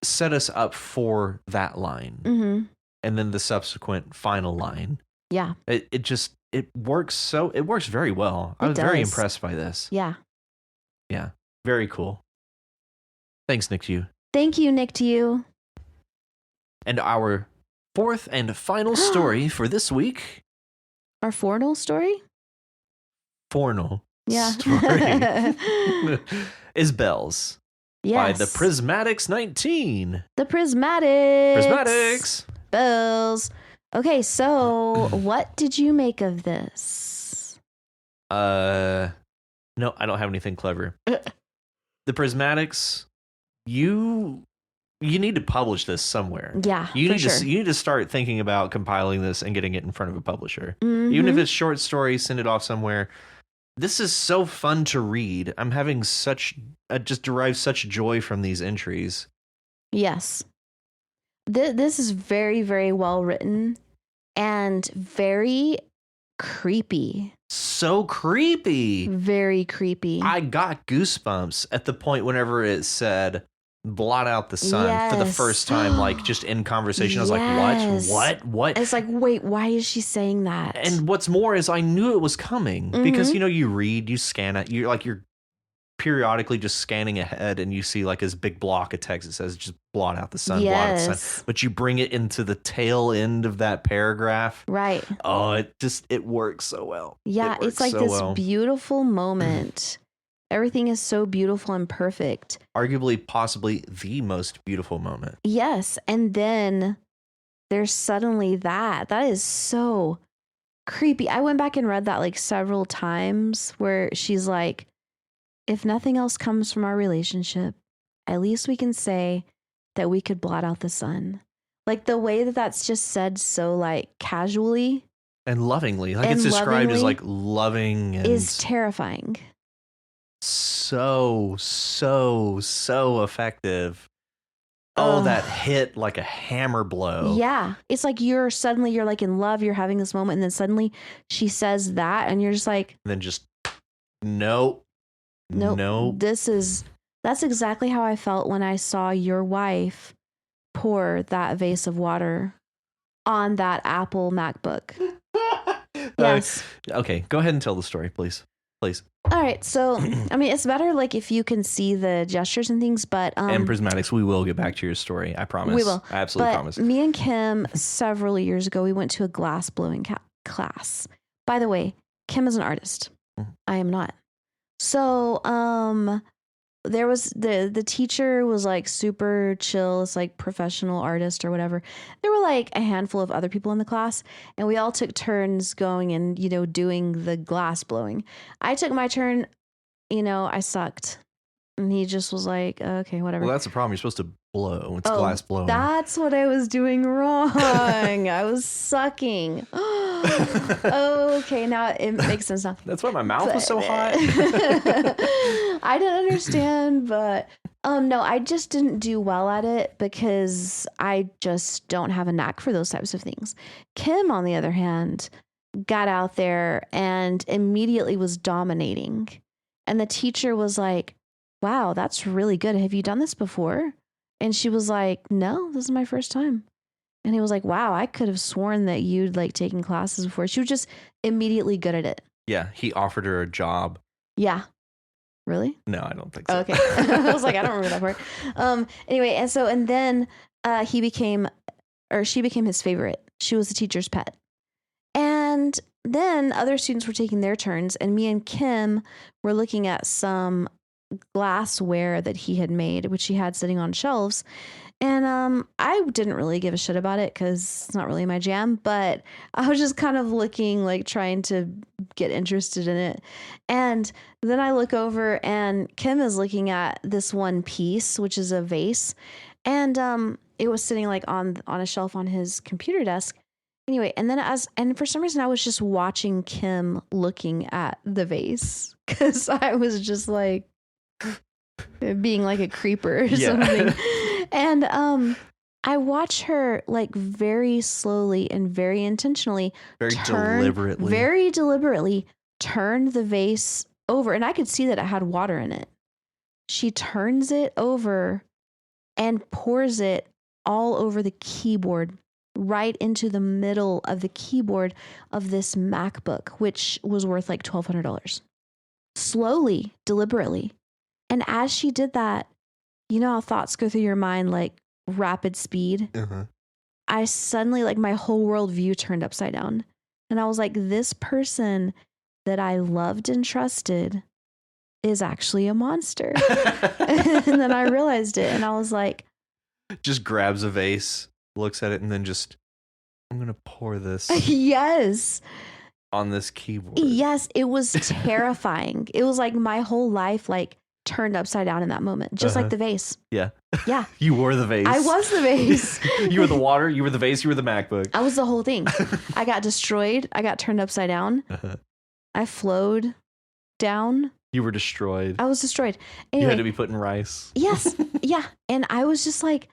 [SPEAKER 2] set us up for that line. And then the subsequent final line.
[SPEAKER 1] Yeah.
[SPEAKER 2] It works very well. I was very impressed by this.
[SPEAKER 1] Yeah.
[SPEAKER 2] Yeah. Very cool. Thanks, Nick to you.
[SPEAKER 1] Thank you, Nick to you.
[SPEAKER 2] And our fourth and final story for this week.
[SPEAKER 1] Our fornal story?
[SPEAKER 2] Fornal
[SPEAKER 1] story.
[SPEAKER 2] Is Bells.
[SPEAKER 1] Yes.
[SPEAKER 2] By the Prismatics 19.
[SPEAKER 1] The Prismatics.
[SPEAKER 2] Prismatics.
[SPEAKER 1] Bells. Okay, so what did you make of this?
[SPEAKER 2] No, I don't have anything clever. The Prismatics, you need to publish this somewhere.
[SPEAKER 1] Yeah,
[SPEAKER 2] you need to start thinking about compiling this and getting it in front of a publisher. Even if it's short stories, send it off somewhere. This is so fun to read. I'm having just derive such joy from these entries.
[SPEAKER 1] Yes. This is very, very well written and very creepy.
[SPEAKER 2] So creepy.
[SPEAKER 1] Very creepy.
[SPEAKER 2] I got goosebumps at the point whenever it said, blot out the sun for the first time, like just in conversation. I was like, what?
[SPEAKER 1] It's like, wait, why is she saying that?
[SPEAKER 2] And what's more is I knew it was coming because, you read, you scan it, you're periodically just scanning ahead and you see like this big block of text that says just blot out the sun, blot out the sun. But you bring it into the tail end of that paragraph.
[SPEAKER 1] Right.
[SPEAKER 2] Oh, it works so well.
[SPEAKER 1] Yeah, it's like this beautiful moment. Everything is so beautiful and perfect.
[SPEAKER 2] Arguably, possibly the most beautiful moment.
[SPEAKER 1] Yes. And then there's suddenly that. That is so creepy. I went back and read that like several times where she's like, if nothing else comes from our relationship, at least we can say that we could blot out the sun. Like the way that that's just said so like casually.
[SPEAKER 2] And lovingly. Like it's described as like loving. And
[SPEAKER 1] is terrifying.
[SPEAKER 2] So effective. Oh, that hit like a hammer blow.
[SPEAKER 1] Yeah. It's like you're like in love, you're having this moment, and then suddenly she says that, and you're just like,
[SPEAKER 2] And then just, nope.
[SPEAKER 1] That's exactly how I felt when I saw your wife pour that vase of water on that Apple MacBook. Yes.
[SPEAKER 2] Okay, go ahead and tell the story, please.
[SPEAKER 1] All right. So, I mean, it's better like if you can see the gestures and things, but
[SPEAKER 2] and Prismatics, we will get back to your story. I promise.
[SPEAKER 1] We will.
[SPEAKER 2] I absolutely promise.
[SPEAKER 1] Me and Kim, several years ago, we went to a glass blowing class. By the way, Kim is an artist. I am not. So, there was the teacher was like super chill. It's like professional artist or whatever. There were like a handful of other people in the class, and we all took turns going and, doing the glass blowing. I took my turn, I sucked. And he just was like, okay, whatever.
[SPEAKER 2] Well, that's the problem. You're supposed to blow. It's glass blowing.
[SPEAKER 1] That's what I was doing wrong. I was sucking. Okay, now it makes sense now.
[SPEAKER 2] That's why my mouth was so hot.
[SPEAKER 1] I didn't understand, but no, I just didn't do well at it because I just don't have a knack for those types of things. Kim, on the other hand, got out there and immediately was dominating. And the teacher was like, wow, that's really good. Have you done this before? And she was like, no, this is my first time. And he was like, wow, I could have sworn that you'd like taken classes before. She was just immediately good at it.
[SPEAKER 2] Yeah, he offered her a job.
[SPEAKER 1] Yeah. Really?
[SPEAKER 2] No, I don't think so.
[SPEAKER 1] Okay. I was like, I don't remember that part. Anyway, and then she became his favorite. She was the teacher's pet. And then other students were taking their turns, and me and Kim were looking at some glassware that he had made, which he had sitting on shelves. And I didn't really give a shit about it because it's not really my jam, but I was just kind of looking, like trying to get interested in it. And then I look over and Kim is looking at this one piece, which is a vase. And it was sitting like on a shelf on his computer desk. Anyway, and then for some reason I was just watching Kim looking at the vase because I was just like being like a creeper or something. And I watch her like very slowly and very intentionally, very deliberately turn the vase over. And I could see that it had water in it. She turns it over and pours it all over the keyboard, right into the middle of the keyboard of this MacBook, which was worth like $1,200. Slowly, deliberately. And as she did that, you know how thoughts go through your mind like rapid speed? Uh-huh. I suddenly, like my whole worldview turned upside down. And I was like, this person that I loved and trusted is actually a monster. And then I realized it and I was like.
[SPEAKER 2] Just grabs a vase, looks at it, and then just, I'm going to pour this.
[SPEAKER 1] Yes.
[SPEAKER 2] On this keyboard.
[SPEAKER 1] Yes, it was terrifying. It was like my whole life, like, turned upside down in that moment, just like the vase.
[SPEAKER 2] Yeah.
[SPEAKER 1] Yeah.
[SPEAKER 2] You were the vase.
[SPEAKER 1] I was the vase.
[SPEAKER 2] You were the water, you were the vase, you were the MacBook.
[SPEAKER 1] I was the whole thing. I got destroyed. I got turned upside down. I flowed down.
[SPEAKER 2] You were destroyed.
[SPEAKER 1] I was destroyed. Anyway,
[SPEAKER 2] you had to be put in rice.
[SPEAKER 1] Yes. Yeah. And I was just like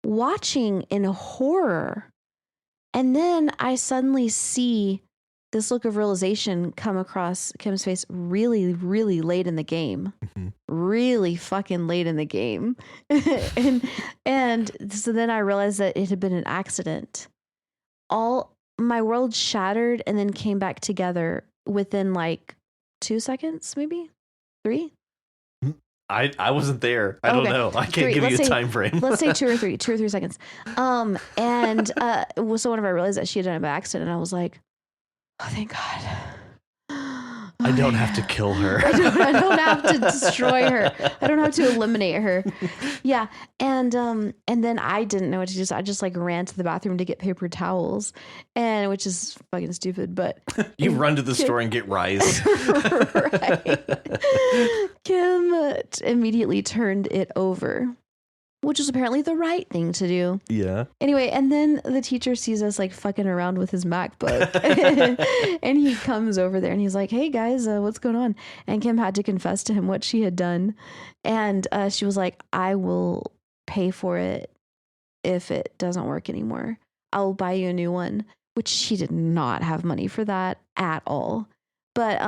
[SPEAKER 1] watching in horror. And then I suddenly see this look of realization come across Kim's face really, really late in the game. Mm-hmm. Really fucking late in the game. and so then I realized that it had been an accident. All my world shattered and then came back together within like 2 seconds, maybe 3.
[SPEAKER 2] I wasn't there. I don't know. I can't give you a time frame.
[SPEAKER 1] Let's say 2 or 3 seconds. So whenever I realized that she had done it by accident, I was like, oh, thank God.
[SPEAKER 2] I don't have to kill her.
[SPEAKER 1] I don't have to destroy her. I don't have to eliminate her. Yeah. And then I didn't know what to do. So I just like ran to the bathroom to get paper towels, and which is fucking stupid, but
[SPEAKER 2] you run to the store and get rice.
[SPEAKER 1] Right. Kim immediately turned it over, which was apparently the right thing to do.
[SPEAKER 2] Yeah.
[SPEAKER 1] Anyway, and then the teacher sees us like fucking around with his MacBook and he comes over there and he's like, hey guys, what's going on? And Kim had to confess to him what she had done. And she was like, I will pay for it if it doesn't work anymore. I'll buy you a new one, which she did not have money for that at all. But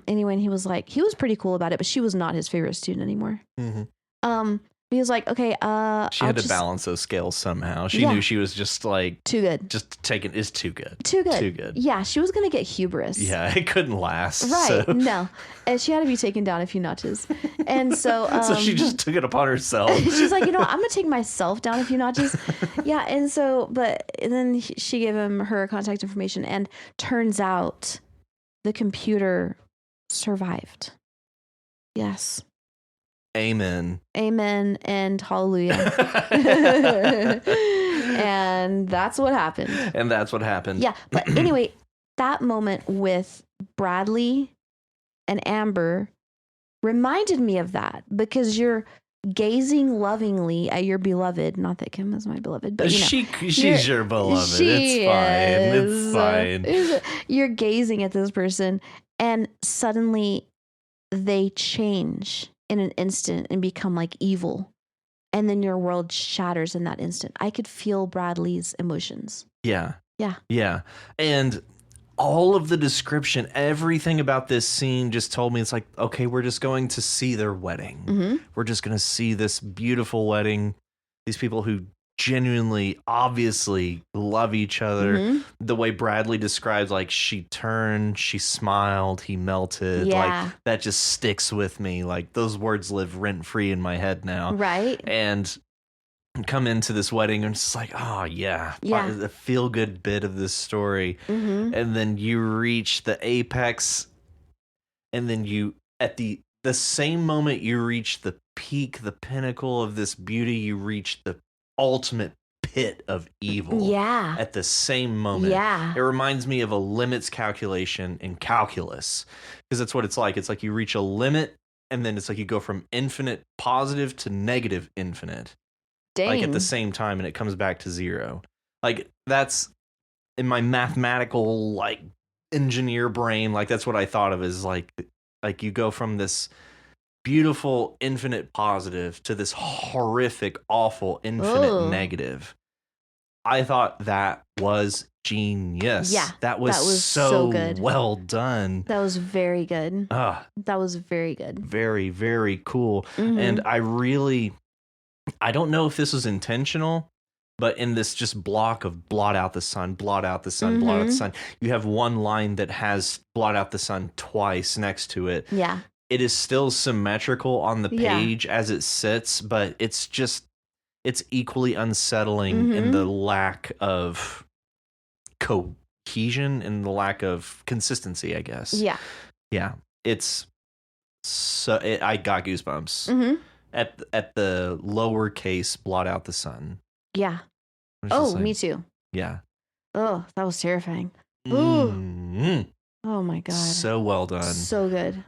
[SPEAKER 1] anyway, and he was pretty cool about it, but she was not his favorite student anymore. He was like, okay,
[SPEAKER 2] she had to balance those scales somehow. She knew she was just like
[SPEAKER 1] too good.
[SPEAKER 2] Just taking is too good.
[SPEAKER 1] Too good. Yeah, she was gonna get hubris.
[SPEAKER 2] Yeah, it couldn't last.
[SPEAKER 1] Right.
[SPEAKER 2] So.
[SPEAKER 1] No. And she had to be taken down a few notches. And so
[SPEAKER 2] so she just took it upon herself.
[SPEAKER 1] She's like, I'm gonna take myself down a few notches. Yeah, and so and then she gave him her contact information, and turns out the computer survived. Yes.
[SPEAKER 2] Amen
[SPEAKER 1] and hallelujah. And that's what happened. Yeah. But anyway, that moment with Bradley and Amber reminded me of that, because you're gazing lovingly at your beloved. Not that Kim is my beloved, but
[SPEAKER 2] she's your beloved. It's fine.
[SPEAKER 1] You're gazing at this person, and suddenly they change in an instant and become like evil, and then your world shatters in that instant. I could feel Bradley's emotions.
[SPEAKER 2] Yeah. And all of the description, everything about this scene just told me, it's like, okay, we're just going to see their wedding. We're just going to see this beautiful wedding. These people who genuinely, obviously love each other. The way Bradley describes, like, she turned, she smiled, he melted. Like, that just sticks with me. Like, those words live rent free in my head now.
[SPEAKER 1] Right.
[SPEAKER 2] And come into this wedding and it's just like, oh yeah, the feel good bit of this story. And then you reach the apex, and then you, at the same moment you reach the peak, the pinnacle of this beauty, you reach the ultimate pit of evil at the same moment. It reminds me of a limits calculation in calculus, because that's what it's like. It's like you reach a limit, and then it's like you go from infinite positive to negative infinite. Dang. Like at the same time, and it comes back to zero. Like, that's in my mathematical, like, engineer brain, like, that's what I thought of as like you go from this beautiful infinite positive to this horrific, awful infinite negative. I thought that was genius.
[SPEAKER 1] Yeah,
[SPEAKER 2] that was so good. Well done.
[SPEAKER 1] That was very good. That was very good.
[SPEAKER 2] Very, very cool. And I don't know if this was intentional, but in this just block of blot out the sun, blot out the sun, blot out the sun, you have one line that has blot out the sun twice next to it.
[SPEAKER 1] Yeah.
[SPEAKER 2] It is still symmetrical on the page as it sits, but it's equally unsettling in the lack of cohesion and the lack of consistency, I guess. Yeah. Yeah. It's so, I got goosebumps at the lowercase blot out the sun.
[SPEAKER 1] Yeah. Oh, me too.
[SPEAKER 2] Yeah.
[SPEAKER 1] Oh, that was terrifying. Ooh. Oh my God.
[SPEAKER 2] So well done.
[SPEAKER 1] So good.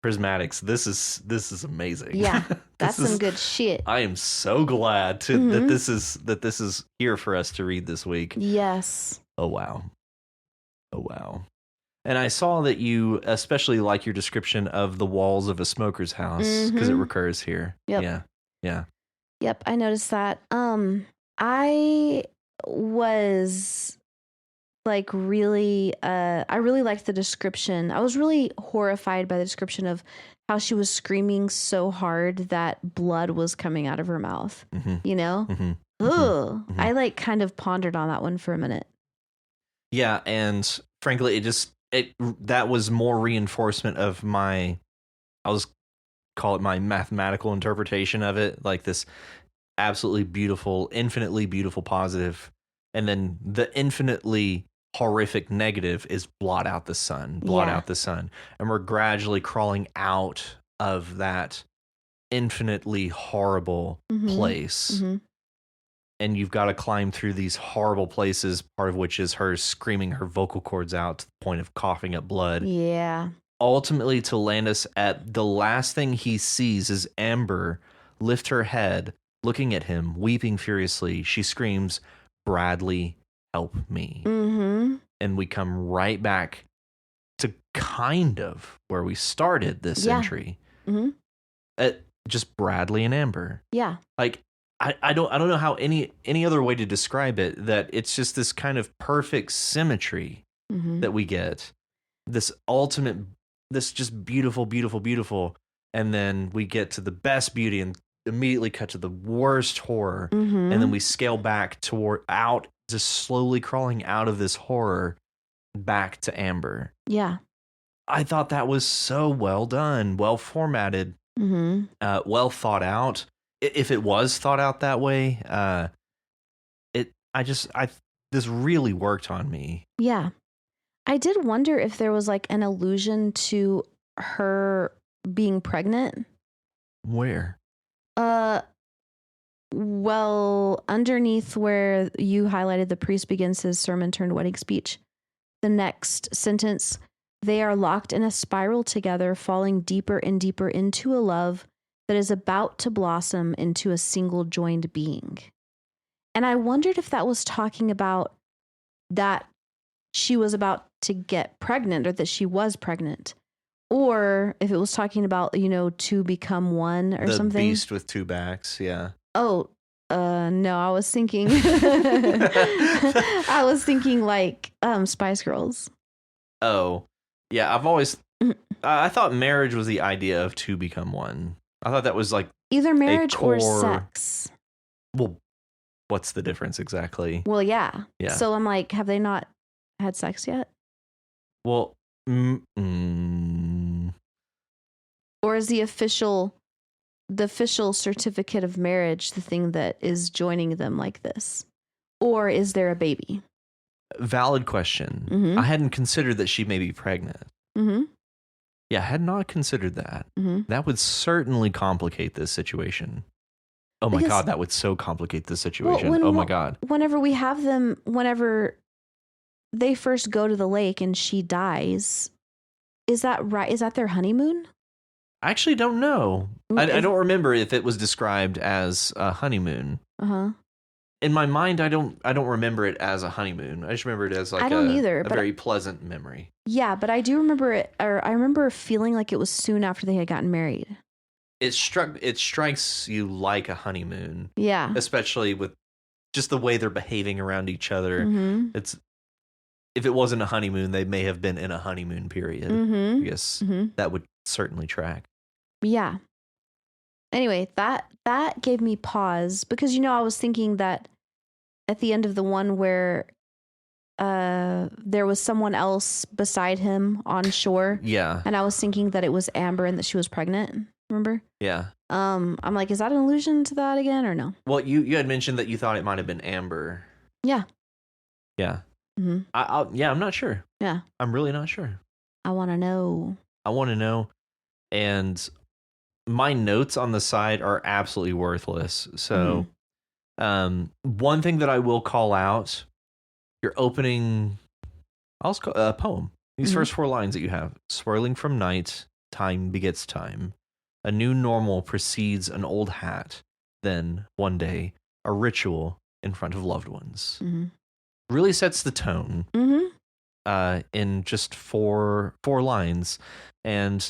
[SPEAKER 2] Prismatics, this is amazing.
[SPEAKER 1] Yeah, that's some good shit.
[SPEAKER 2] I am so glad that this is here for us to read this week.
[SPEAKER 1] Yes.
[SPEAKER 2] Oh wow. And I saw that you especially like your description of the walls of a smoker's house, because it recurs here.
[SPEAKER 1] Yep.
[SPEAKER 2] Yeah.
[SPEAKER 1] Yep, I noticed that. I was like really I really liked the description. I was really horrified by the description of how she was screaming so hard that blood was coming out of her mouth. You know? I like kind of pondered on that one for a minute.
[SPEAKER 2] Yeah, and frankly that was more reinforcement of my call it my mathematical interpretation of it, like this absolutely beautiful, infinitely beautiful positive, and then the infinitely horrific negative is blot out the sun, out the sun. And we're gradually crawling out of that infinitely horrible place. And you've got to climb through these horrible places, part of which is her screaming her vocal cords out to the point of coughing up blood.
[SPEAKER 1] Yeah.
[SPEAKER 2] Ultimately to land us at the last thing he sees is Amber lift her head, looking at him, weeping furiously. She screams, "Bradley, help me." And we come right back to kind of where we started this entry. At just Bradley and Amber.
[SPEAKER 1] Yeah.
[SPEAKER 2] Like, I don't know how any other way to describe it, that it's just this kind of perfect symmetry that we get. This ultimate, this just beautiful, beautiful, beautiful. And then we get to the best beauty and immediately cut to the worst horror. And then we scale back just slowly crawling out of this horror back to amber.
[SPEAKER 1] Yeah.
[SPEAKER 2] I thought that was so well done, well formatted, well thought out. If it was thought out that way, this really worked on me.
[SPEAKER 1] Yeah. I did wonder if there was like an allusion to her being pregnant.
[SPEAKER 2] Where?
[SPEAKER 1] Well, underneath where you highlighted the priest begins his sermon turned wedding speech, the next sentence, they are locked in a spiral together, falling deeper and deeper into a love that is about to blossom into a single joined being. And I wondered if that was talking about that she was about to get pregnant, or that she was pregnant, or if it was talking about, to become one or something.
[SPEAKER 2] The beast with two backs, yeah.
[SPEAKER 1] Oh, no, I was thinking I was thinking like Spice Girls.
[SPEAKER 2] Oh, yeah, I thought marriage was the idea of to become one. I thought that was like
[SPEAKER 1] either marriage or sex.
[SPEAKER 2] Well, what's the difference exactly?
[SPEAKER 1] Well, yeah.
[SPEAKER 2] Yeah.
[SPEAKER 1] So I'm like, have they not had sex yet?
[SPEAKER 2] Well,
[SPEAKER 1] or is the official certificate of marriage the thing that is joining them like this? Or is there a baby?
[SPEAKER 2] Valid question. I hadn't considered that she may be pregnant. Yeah, I had not considered that. That would certainly complicate this situation. Oh my God, that would so complicate this situation.
[SPEAKER 1] Well,
[SPEAKER 2] oh my God.
[SPEAKER 1] Whenever we have them, whenever they first go to the lake and she dies, is that right? Is that their honeymoon?
[SPEAKER 2] I actually don't know. I don't remember if it was described as a honeymoon. In my mind, I don't remember it as a honeymoon. I just remember it as like a very pleasant memory.
[SPEAKER 1] Yeah, but I do remember it, or I remember feeling like it was soon after they had gotten married.
[SPEAKER 2] It strikes you like a honeymoon.
[SPEAKER 1] Yeah.
[SPEAKER 2] Especially with just the way they're behaving around each other. If it wasn't a honeymoon, they may have been in a honeymoon period. I guess that would certainly track.
[SPEAKER 1] Yeah. Anyway, that gave me pause because, I was thinking that at the end of the one where there was someone else beside him on shore.
[SPEAKER 2] Yeah.
[SPEAKER 1] And I was thinking that it was Amber and that she was pregnant. Remember?
[SPEAKER 2] Yeah.
[SPEAKER 1] I'm like, is that an allusion to that again or no?
[SPEAKER 2] Well, you had mentioned that you thought it might have been Amber.
[SPEAKER 1] Yeah.
[SPEAKER 2] Yeah. I'm not sure.
[SPEAKER 1] Yeah.
[SPEAKER 2] I'm really not sure.
[SPEAKER 1] I want to know.
[SPEAKER 2] And my notes on the side are absolutely worthless. So, one thing that I will call out, your opening, I'll call a poem. These first 4 lines that you have: swirling from night, time begets time. A new normal precedes an old hat. Then, one day, a ritual in front of loved ones. Really sets the tone in just four lines. And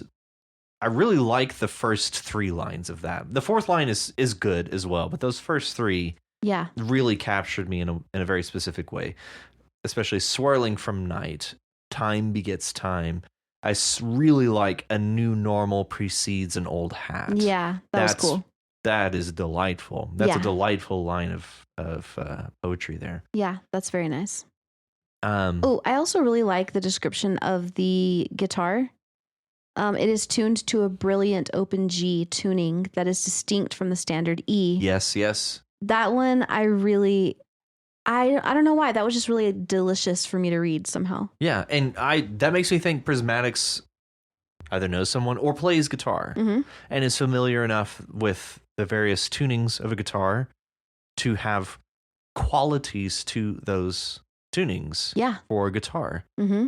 [SPEAKER 2] I really like the first 3 lines of that. The 4th line is good as well, but those first 3 really captured me in a very specific way. Especially swirling from night, time begets time. I really like a new normal precedes an old hat.
[SPEAKER 1] Yeah, that's cool.
[SPEAKER 2] That is delightful. That's a delightful line of poetry there.
[SPEAKER 1] Yeah, that's very nice. I also really like the description of the guitar. It is tuned to a brilliant open G tuning that is distinct from the standard E.
[SPEAKER 2] Yes.
[SPEAKER 1] That one, I don't know why. That was just really delicious for me to read somehow.
[SPEAKER 2] Yeah, and that makes me think Prismatics either knows someone or plays guitar and is familiar enough with the various tunings of a guitar to have qualities to those tunings for a guitar.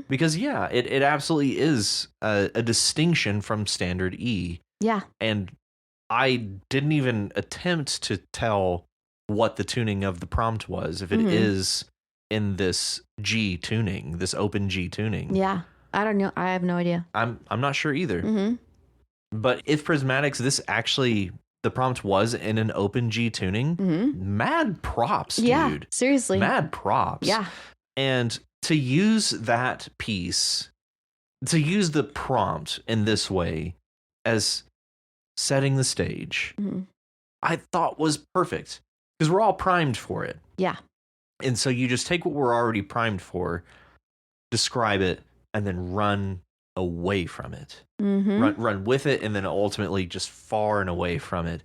[SPEAKER 2] Because it absolutely is a distinction from standard E.
[SPEAKER 1] Yeah.
[SPEAKER 2] And I didn't even attempt to tell what the tuning of the prompt was, if it is in this G tuning, this open G tuning.
[SPEAKER 1] Yeah. I don't know. I have no idea.
[SPEAKER 2] I'm not sure either. But if Prismatics, this actually the prompt was in an open G tuning. Mad props, dude.
[SPEAKER 1] Yeah, seriously.
[SPEAKER 2] Mad props.
[SPEAKER 1] Yeah.
[SPEAKER 2] And to use that piece, to use the prompt in this way as setting the stage, I thought was perfect because we're all primed for it.
[SPEAKER 1] Yeah.
[SPEAKER 2] And so you just take what we're already primed for, describe it, and then run away from it. Run with it, and then ultimately just far and away from it.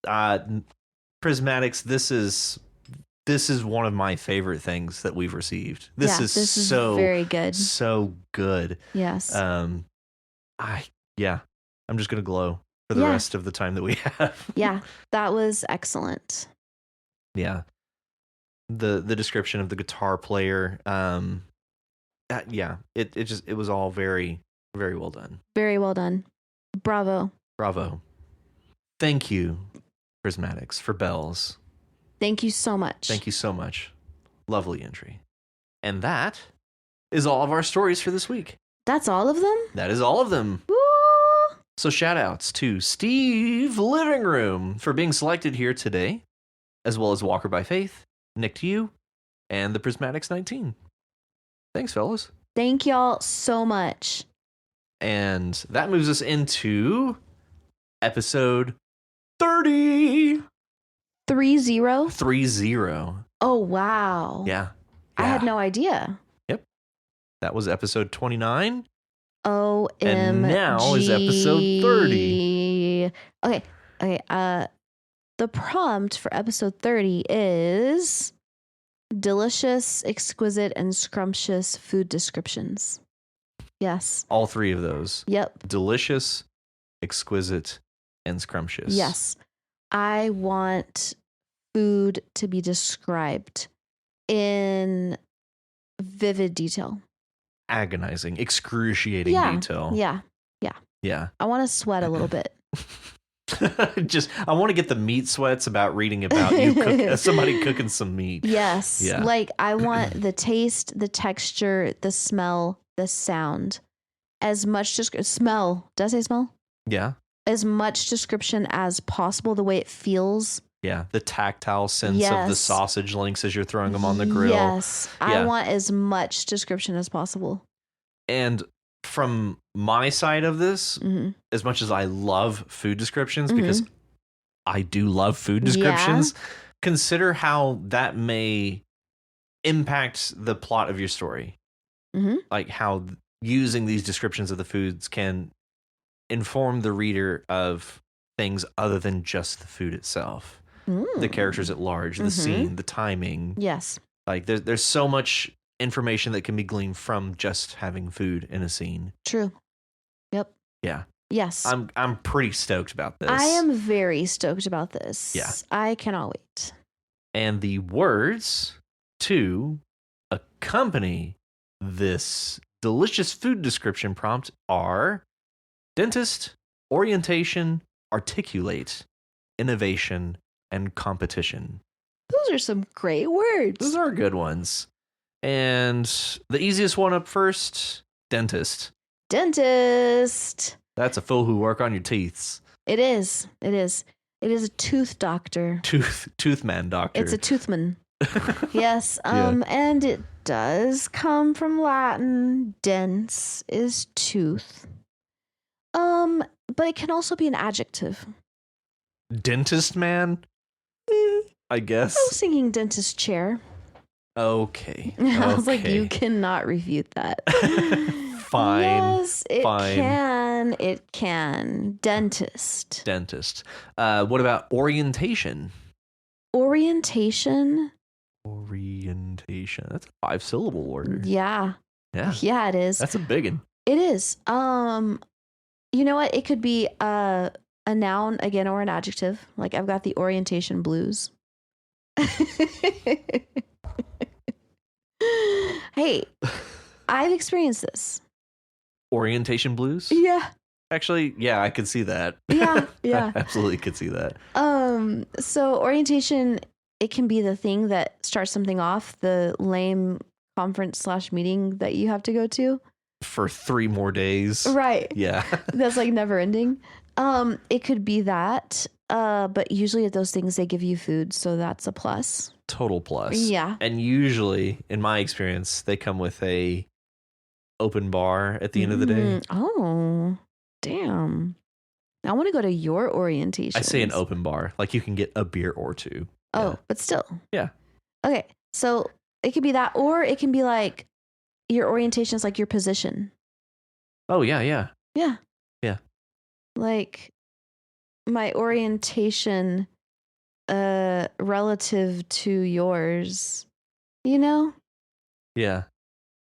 [SPEAKER 2] Prismatics, this is one of my favorite things that we've received. This is
[SPEAKER 1] very good.
[SPEAKER 2] So good.
[SPEAKER 1] Yes.
[SPEAKER 2] I'm just gonna glow for the rest of the time that we have.
[SPEAKER 1] Yeah, that was excellent.
[SPEAKER 2] Yeah. The description of the guitar player, it was all very, very well done.
[SPEAKER 1] Very well done. Bravo.
[SPEAKER 2] Thank you, Prismatics, for bells.
[SPEAKER 1] Thank you so much.
[SPEAKER 2] Thank you so much. Lovely entry. And that is all of our stories for this week.
[SPEAKER 1] That's all of them?
[SPEAKER 2] That is all of them.
[SPEAKER 1] Woo!
[SPEAKER 2] So shout outs to Steve Living Room for being selected here today, as well as Walker by Faith, Nick to you, and the Prismatics 19. Thanks, fellas.
[SPEAKER 1] Thank y'all so much.
[SPEAKER 2] And that moves us into episode 30.
[SPEAKER 1] 30? Oh, wow.
[SPEAKER 2] Yeah.
[SPEAKER 1] I had no idea.
[SPEAKER 2] Yep. That was episode 29.
[SPEAKER 1] OMG.
[SPEAKER 2] And now is episode 30.
[SPEAKER 1] Okay. The prompt for episode 30 is delicious, exquisite, and scrumptious food descriptions. Yes.
[SPEAKER 2] All three of those.
[SPEAKER 1] Yep.
[SPEAKER 2] Delicious, exquisite, and scrumptious.
[SPEAKER 1] Yes. I want food to be described in vivid detail.
[SPEAKER 2] Agonizing, excruciating detail.
[SPEAKER 1] Yeah. I want to sweat a little bit.
[SPEAKER 2] I want to get the meat sweats about reading about somebody cooking some meat.
[SPEAKER 1] Yes.
[SPEAKER 2] Yeah.
[SPEAKER 1] Like I want the taste, the texture, the smell, the sound. As much smell. Did I say smell?
[SPEAKER 2] Yeah.
[SPEAKER 1] As much description as possible, the way it feels.
[SPEAKER 2] Yeah. The tactile sense of the sausage links as you're throwing them on the grill.
[SPEAKER 1] Yes. I want as much description as possible.
[SPEAKER 2] And from my side of this, as much as I love food descriptions, because I do love food descriptions, consider how that may impact the plot of your story. Like how using these descriptions of the foods can inform the reader of things other than just the food itself. The characters at large, the scene, the timing.
[SPEAKER 1] Yes.
[SPEAKER 2] Like there's so much information that can be gleaned from just having food in a scene.
[SPEAKER 1] True. Yep.
[SPEAKER 2] Yeah.
[SPEAKER 1] Yes.
[SPEAKER 2] I'm pretty stoked about this.
[SPEAKER 1] I am very stoked about this.
[SPEAKER 2] Yeah.
[SPEAKER 1] I cannot wait.
[SPEAKER 2] And the words to accompany this delicious food description prompt are dentist, orientation, articulate, innovation, and competition.
[SPEAKER 1] Those are some great words.
[SPEAKER 2] Those are good ones. And the easiest one up first, dentist.
[SPEAKER 1] Dentist.
[SPEAKER 2] That's a fool who work on your teeths.
[SPEAKER 1] It is. It is a tooth doctor.
[SPEAKER 2] Toothman doctor.
[SPEAKER 1] It's a toothman. Yes. And it does come from Latin. Dens is tooth. But it can also be an adjective.
[SPEAKER 2] Dentist man? I guess.
[SPEAKER 1] I was thinking dentist chair.
[SPEAKER 2] Okay.
[SPEAKER 1] I was like, you cannot refute that.
[SPEAKER 2] Fine.
[SPEAKER 1] Yes, it
[SPEAKER 2] Fine.
[SPEAKER 1] can. It can. Dentist.
[SPEAKER 2] What about orientation?
[SPEAKER 1] Orientation?
[SPEAKER 2] Orientation. That's a 5-syllable word.
[SPEAKER 1] Yeah. Yeah, it is.
[SPEAKER 2] That's a big one.
[SPEAKER 1] It is. You know what? It could be a noun again or an adjective. Like I've got the orientation blues. Hey, I've experienced this.
[SPEAKER 2] Orientation blues?
[SPEAKER 1] Yeah.
[SPEAKER 2] Actually, yeah, I could see that.
[SPEAKER 1] Yeah.
[SPEAKER 2] I absolutely could see that.
[SPEAKER 1] So orientation, it can be the thing that starts something off, the lame conference/meeting that you have to go to.
[SPEAKER 2] For 3 more days.
[SPEAKER 1] Right.
[SPEAKER 2] Yeah.
[SPEAKER 1] That's like never ending. It could be that. But usually at those things they give you food, so that's a plus.
[SPEAKER 2] Total plus.
[SPEAKER 1] Yeah.
[SPEAKER 2] And usually, in my experience, they come with a open bar at the end of the day.
[SPEAKER 1] Oh, damn. I want to go to your orientation.
[SPEAKER 2] I say an open bar, like you can get a beer or two.
[SPEAKER 1] Oh,
[SPEAKER 2] Yeah.
[SPEAKER 1] but still.
[SPEAKER 2] Yeah.
[SPEAKER 1] Okay, so it could be that, or it can be like your orientation is like your position.
[SPEAKER 2] Oh, yeah, yeah.
[SPEAKER 1] Yeah.
[SPEAKER 2] Yeah.
[SPEAKER 1] Like my orientation relative to yours, you know?
[SPEAKER 2] Yeah.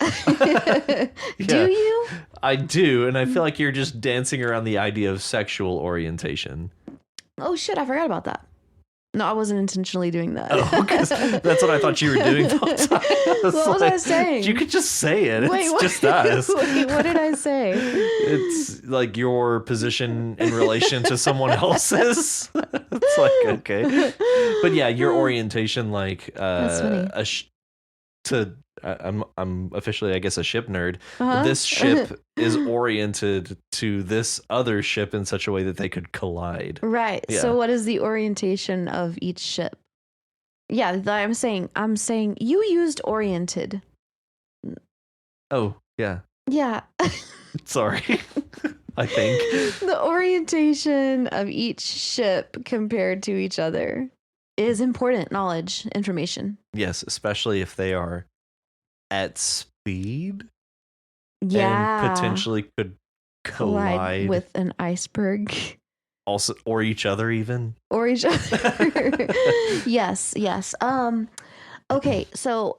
[SPEAKER 1] Do you?
[SPEAKER 2] I do, and I feel like you're just dancing around the idea of sexual orientation.
[SPEAKER 1] Oh shit, I forgot about that. No, I wasn't intentionally doing that.
[SPEAKER 2] Oh, because that's what I thought you were doing the whole time.
[SPEAKER 1] What was I saying?
[SPEAKER 2] You could just say it.
[SPEAKER 1] Wait,
[SPEAKER 2] it's
[SPEAKER 1] what?
[SPEAKER 2] just us.
[SPEAKER 1] Wait, what did I say?
[SPEAKER 2] It's like your position in relation to someone else's. It's like, okay. But yeah, your orientation, like
[SPEAKER 1] That's funny.
[SPEAKER 2] I'm officially, I guess, a ship nerd.
[SPEAKER 1] Uh-huh.
[SPEAKER 2] This ship is oriented to this other ship in such a way that they could collide.
[SPEAKER 1] Right.
[SPEAKER 2] Yeah.
[SPEAKER 1] So what is the orientation of each ship? Yeah, I'm saying you used oriented.
[SPEAKER 2] Oh, yeah.
[SPEAKER 1] Yeah.
[SPEAKER 2] Sorry. I think.
[SPEAKER 1] The orientation of each ship compared to each other is important knowledge, information.
[SPEAKER 2] Yes, especially if they are at speed
[SPEAKER 1] Yeah.
[SPEAKER 2] and potentially could collide
[SPEAKER 1] with an iceberg.
[SPEAKER 2] Also, or each other even.
[SPEAKER 1] Or each other. Yes. Okay, so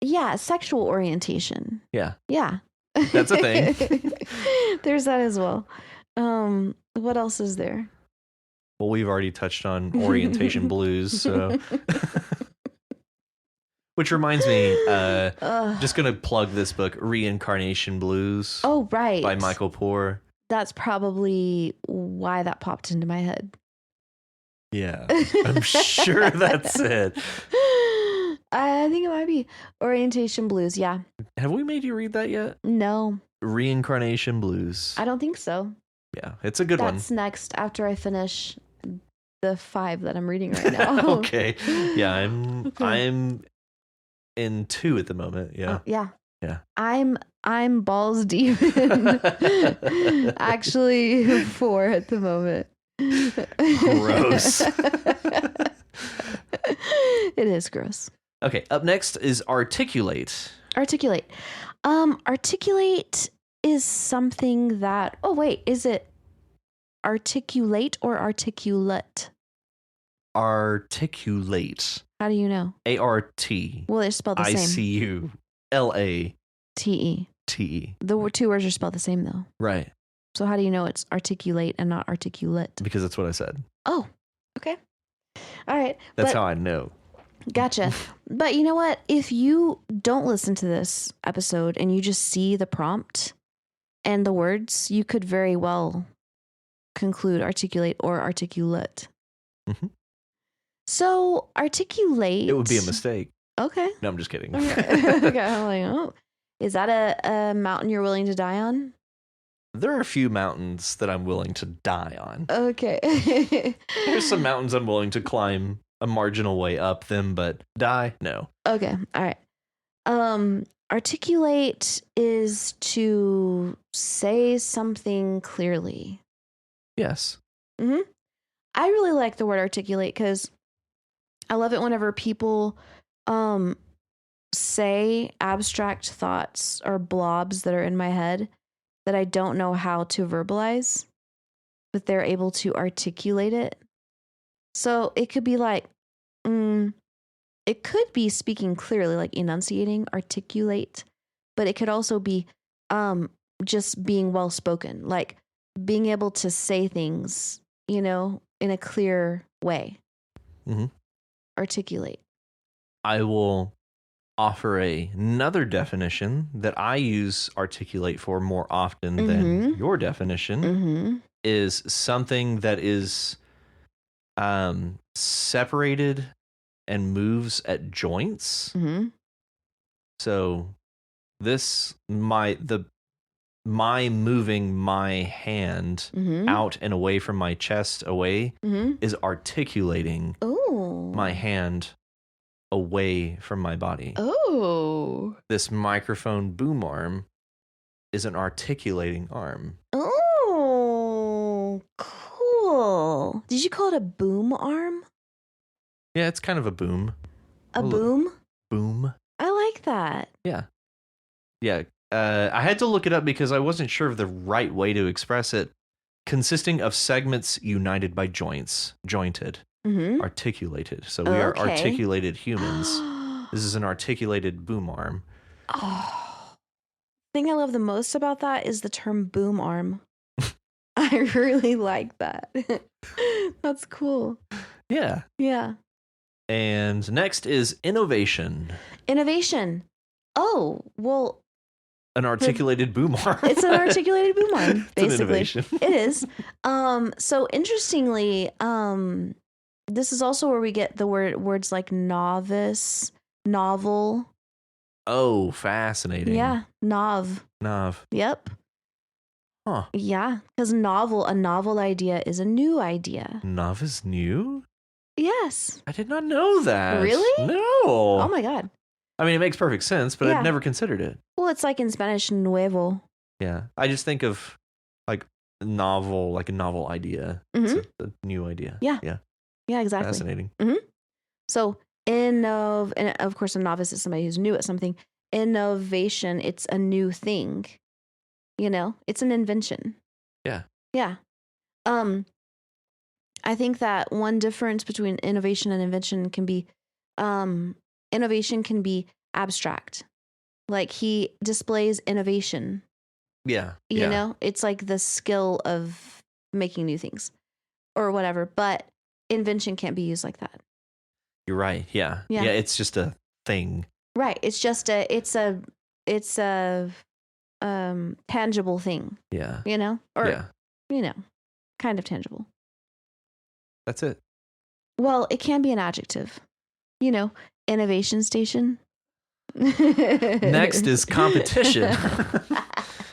[SPEAKER 1] yeah, sexual orientation.
[SPEAKER 2] Yeah.
[SPEAKER 1] Yeah.
[SPEAKER 2] That's a thing.
[SPEAKER 1] There's that as well. What else is there?
[SPEAKER 2] Well, we've already touched on orientation blues, so which reminds me, just gonna plug this book, Reincarnation Blues.
[SPEAKER 1] Oh, right.
[SPEAKER 2] By Michael Poore.
[SPEAKER 1] That's probably why that popped into my head.
[SPEAKER 2] Yeah, I'm sure that's it.
[SPEAKER 1] I think it might be Orientation Blues. Yeah.
[SPEAKER 2] Have we made you read that yet?
[SPEAKER 1] No.
[SPEAKER 2] Reincarnation Blues.
[SPEAKER 1] I don't think so.
[SPEAKER 2] Yeah, it's a good one.
[SPEAKER 1] That's next after I finish the 5 that I'm reading right now.
[SPEAKER 2] Okay. Yeah, I'm in 2 at the moment. Yeah.
[SPEAKER 1] Yeah.
[SPEAKER 2] Yeah.
[SPEAKER 1] I'm balls deep in actually 4 at the moment.
[SPEAKER 2] Gross.
[SPEAKER 1] It is gross.
[SPEAKER 2] Okay, up next is articulate.
[SPEAKER 1] Articulate. Articulate is something that, oh wait, is it articulate or articulate?
[SPEAKER 2] Articulate.
[SPEAKER 1] How do you know?
[SPEAKER 2] A-R-T.
[SPEAKER 1] Well, they're spelled the same.
[SPEAKER 2] I-C-U-L-A-T-E.
[SPEAKER 1] T-E. The 2 words are spelled the same though.
[SPEAKER 2] Right.
[SPEAKER 1] So how do you know it's articulate and not articulate?
[SPEAKER 2] Because that's what I said.
[SPEAKER 1] Oh, okay. All right.
[SPEAKER 2] That's how I know.
[SPEAKER 1] Gotcha. But you know what? If you don't listen to this episode and you just see the prompt and the words, you could very well conclude articulate or articulate.
[SPEAKER 2] Mm-hmm.
[SPEAKER 1] So articulate.
[SPEAKER 2] It would be a mistake.
[SPEAKER 1] Okay.
[SPEAKER 2] No, I'm just kidding.
[SPEAKER 1] Okay. I'm like, oh, is that a mountain you're willing to die on?
[SPEAKER 2] There are a few mountains that I'm willing to die on.
[SPEAKER 1] Okay.
[SPEAKER 2] There's some mountains I'm willing to climb a marginal way up them, but die? No.
[SPEAKER 1] Okay. All right. Articulate is to say something clearly.
[SPEAKER 2] Yes.
[SPEAKER 1] Mm-hmm. I really like the word articulate because I love it whenever people say abstract thoughts or blobs that are in my head that I don't know how to verbalize, but they're able to articulate it. So it could be like, it could be speaking clearly, like enunciating, articulate, but it could also be just being well spoken, like being able to say things, you know, in a clear way.
[SPEAKER 2] Mm-hmm.
[SPEAKER 1] Articulate.
[SPEAKER 2] I will offer another definition that I use articulate for more often than your definition is something that is separated and moves at joints.
[SPEAKER 1] Mm-hmm.
[SPEAKER 2] So the my moving my hand out and away from my chest away is articulating my hand away from my body.
[SPEAKER 1] Oh.
[SPEAKER 2] This microphone boom arm is an articulating arm.
[SPEAKER 1] Oh, cool. Did you call it a boom arm?
[SPEAKER 2] Yeah, it's kind of a boom.
[SPEAKER 1] A boom?
[SPEAKER 2] Boom.
[SPEAKER 1] I like that.
[SPEAKER 2] Yeah. Yeah. I had to look it up because I wasn't sure of the right way to express it. Consisting of segments united by joints. Jointed. Articulated. So we are articulated humans. This is an articulated boom arm.
[SPEAKER 1] Oh. The thing I love the most about that is the term boom arm. I really like that. That's cool.
[SPEAKER 2] Yeah.
[SPEAKER 1] Yeah.
[SPEAKER 2] And next is innovation.
[SPEAKER 1] Innovation. Oh, well.
[SPEAKER 2] An articulated boom arm.
[SPEAKER 1] It's an articulated boom arm, basically.
[SPEAKER 2] It's an innovation.
[SPEAKER 1] It is. So interestingly, this is also where we get the words like novice, novel.
[SPEAKER 2] Oh, fascinating.
[SPEAKER 1] Yeah, nov. Yep.
[SPEAKER 2] Huh.
[SPEAKER 1] Yeah, because a novel idea is a new idea.
[SPEAKER 2] Nov is new?
[SPEAKER 1] Yes.
[SPEAKER 2] I did not know that.
[SPEAKER 1] Really?
[SPEAKER 2] No.
[SPEAKER 1] Oh my God.
[SPEAKER 2] I mean, it makes perfect sense, but
[SPEAKER 1] Yeah.
[SPEAKER 2] I'd never considered it.
[SPEAKER 1] Well, it's like in Spanish, nuevo.
[SPEAKER 2] Yeah. I just think of like novel, like a novel idea. It's a new idea.
[SPEAKER 1] Yeah.
[SPEAKER 2] Yeah.
[SPEAKER 1] Yeah, exactly.
[SPEAKER 2] Fascinating.
[SPEAKER 1] So and of course, a novice is somebody who's new at something. Innovation, it's a new thing. You know, it's an invention.
[SPEAKER 2] Yeah.
[SPEAKER 1] Yeah. I think that one difference between innovation and invention can be, innovation can be abstract. Like he displays innovation.
[SPEAKER 2] Yeah.
[SPEAKER 1] You know, it's like the skill of making new things or whatever. But invention can't be used like that.
[SPEAKER 2] You're right. Yeah. Yeah. It's just a thing.
[SPEAKER 1] Right. It's just it's a tangible thing.
[SPEAKER 2] Yeah.
[SPEAKER 1] You know, or you know, kind of tangible.
[SPEAKER 2] That's it.
[SPEAKER 1] Well, it can be an adjective. You know, innovation station.
[SPEAKER 2] Next is competition.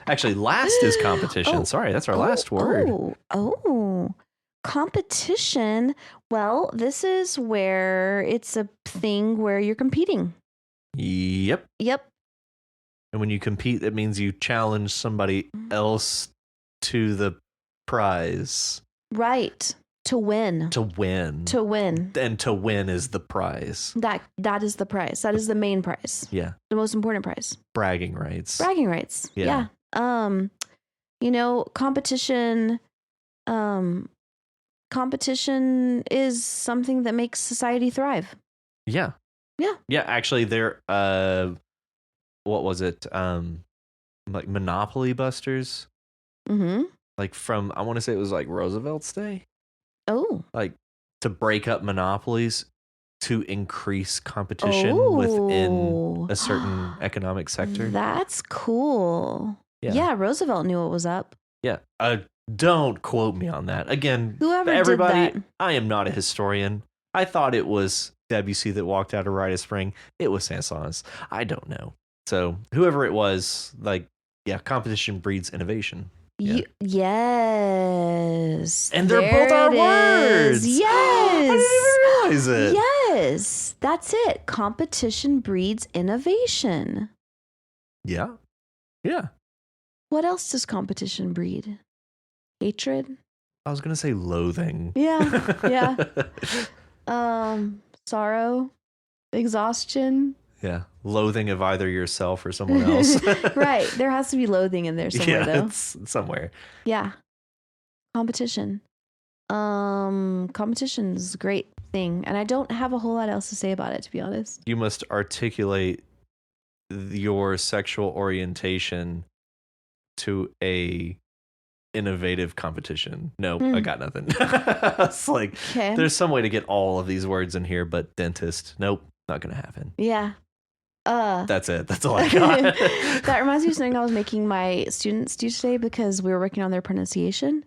[SPEAKER 2] Actually, last is competition.
[SPEAKER 1] Oh,
[SPEAKER 2] Sorry, that's our last word.
[SPEAKER 1] Competition. Well, this is where it's a thing where you're competing.
[SPEAKER 2] Yep. And when you compete, it means you challenge somebody else to the prize.
[SPEAKER 1] Right. To win.
[SPEAKER 2] To win. And to win is the prize.
[SPEAKER 1] That is the prize. That is the main prize.
[SPEAKER 2] Yeah.
[SPEAKER 1] The most important prize.
[SPEAKER 2] Bragging rights.
[SPEAKER 1] Yeah. You know, competition is something that makes society thrive.
[SPEAKER 2] Yeah. Actually, there. What was it? Like Monopoly Busters. Like from, I want to say it was like Roosevelt's day.
[SPEAKER 1] Oh.
[SPEAKER 2] Like to break up monopolies to increase competition within a certain economic sector.
[SPEAKER 1] That's cool. Yeah, Roosevelt knew what was up.
[SPEAKER 2] Yeah. Don't quote me on that. Again,
[SPEAKER 1] everybody did that.
[SPEAKER 2] I am not a historian. I thought it was Debussy that walked out of Rite of Spring. It was Saint-Saëns. I don't know. So whoever it was, like, yeah, competition breeds innovation. Yeah.
[SPEAKER 1] Yes.
[SPEAKER 2] And they're both our words.
[SPEAKER 1] Yes.
[SPEAKER 2] I didn't even realize it.
[SPEAKER 1] Yes. That's it. Competition breeds innovation.
[SPEAKER 2] Yeah.
[SPEAKER 1] What else does competition breed? Hatred?
[SPEAKER 2] I was going to say loathing.
[SPEAKER 1] Yeah. Sorrow? Exhaustion?
[SPEAKER 2] Yeah. Loathing of either yourself or someone else.
[SPEAKER 1] Right. There has to be loathing in there somewhere, though.
[SPEAKER 2] It's somewhere.
[SPEAKER 1] Yeah. Competition. Competition is a great thing. And I don't have a whole lot else to say about it, to be honest.
[SPEAKER 2] You must articulate your sexual orientation to a innovative competition. No, I got nothing. It's like, there's some way to get all of these words in here, but dentist, nope, not going to happen.
[SPEAKER 1] Yeah.
[SPEAKER 2] That's it. That's all I got.
[SPEAKER 1] That reminds me of something I was making my students do today because we were working on their pronunciation.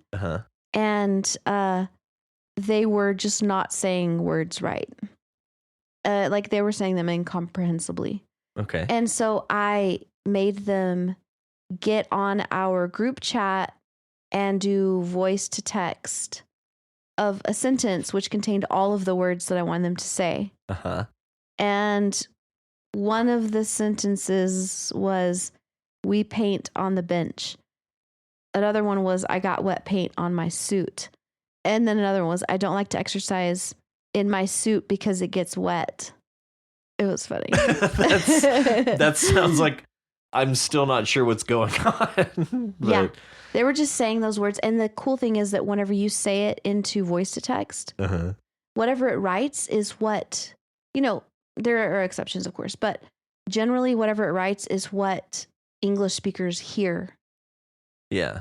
[SPEAKER 1] And they were just not saying words right. Like they were saying them incomprehensibly.
[SPEAKER 2] Okay.
[SPEAKER 1] And so I made them get on our group chat and do voice to text of a sentence which contained all of the words that I wanted them to say.
[SPEAKER 2] Uh-huh.
[SPEAKER 1] And one of the sentences was, "We paint on the bench." Another one was, "I got wet paint on my suit." And then another one was, "I don't like to exercise in my suit because it gets wet." It was funny.
[SPEAKER 2] That sounds like I'm still not sure what's going on. But
[SPEAKER 1] Yeah. They were just saying those words. And the cool thing is that whenever you say it into voice to text, whatever it writes is what, there are exceptions, of course, but generally whatever it writes is what English speakers hear.
[SPEAKER 2] Yeah.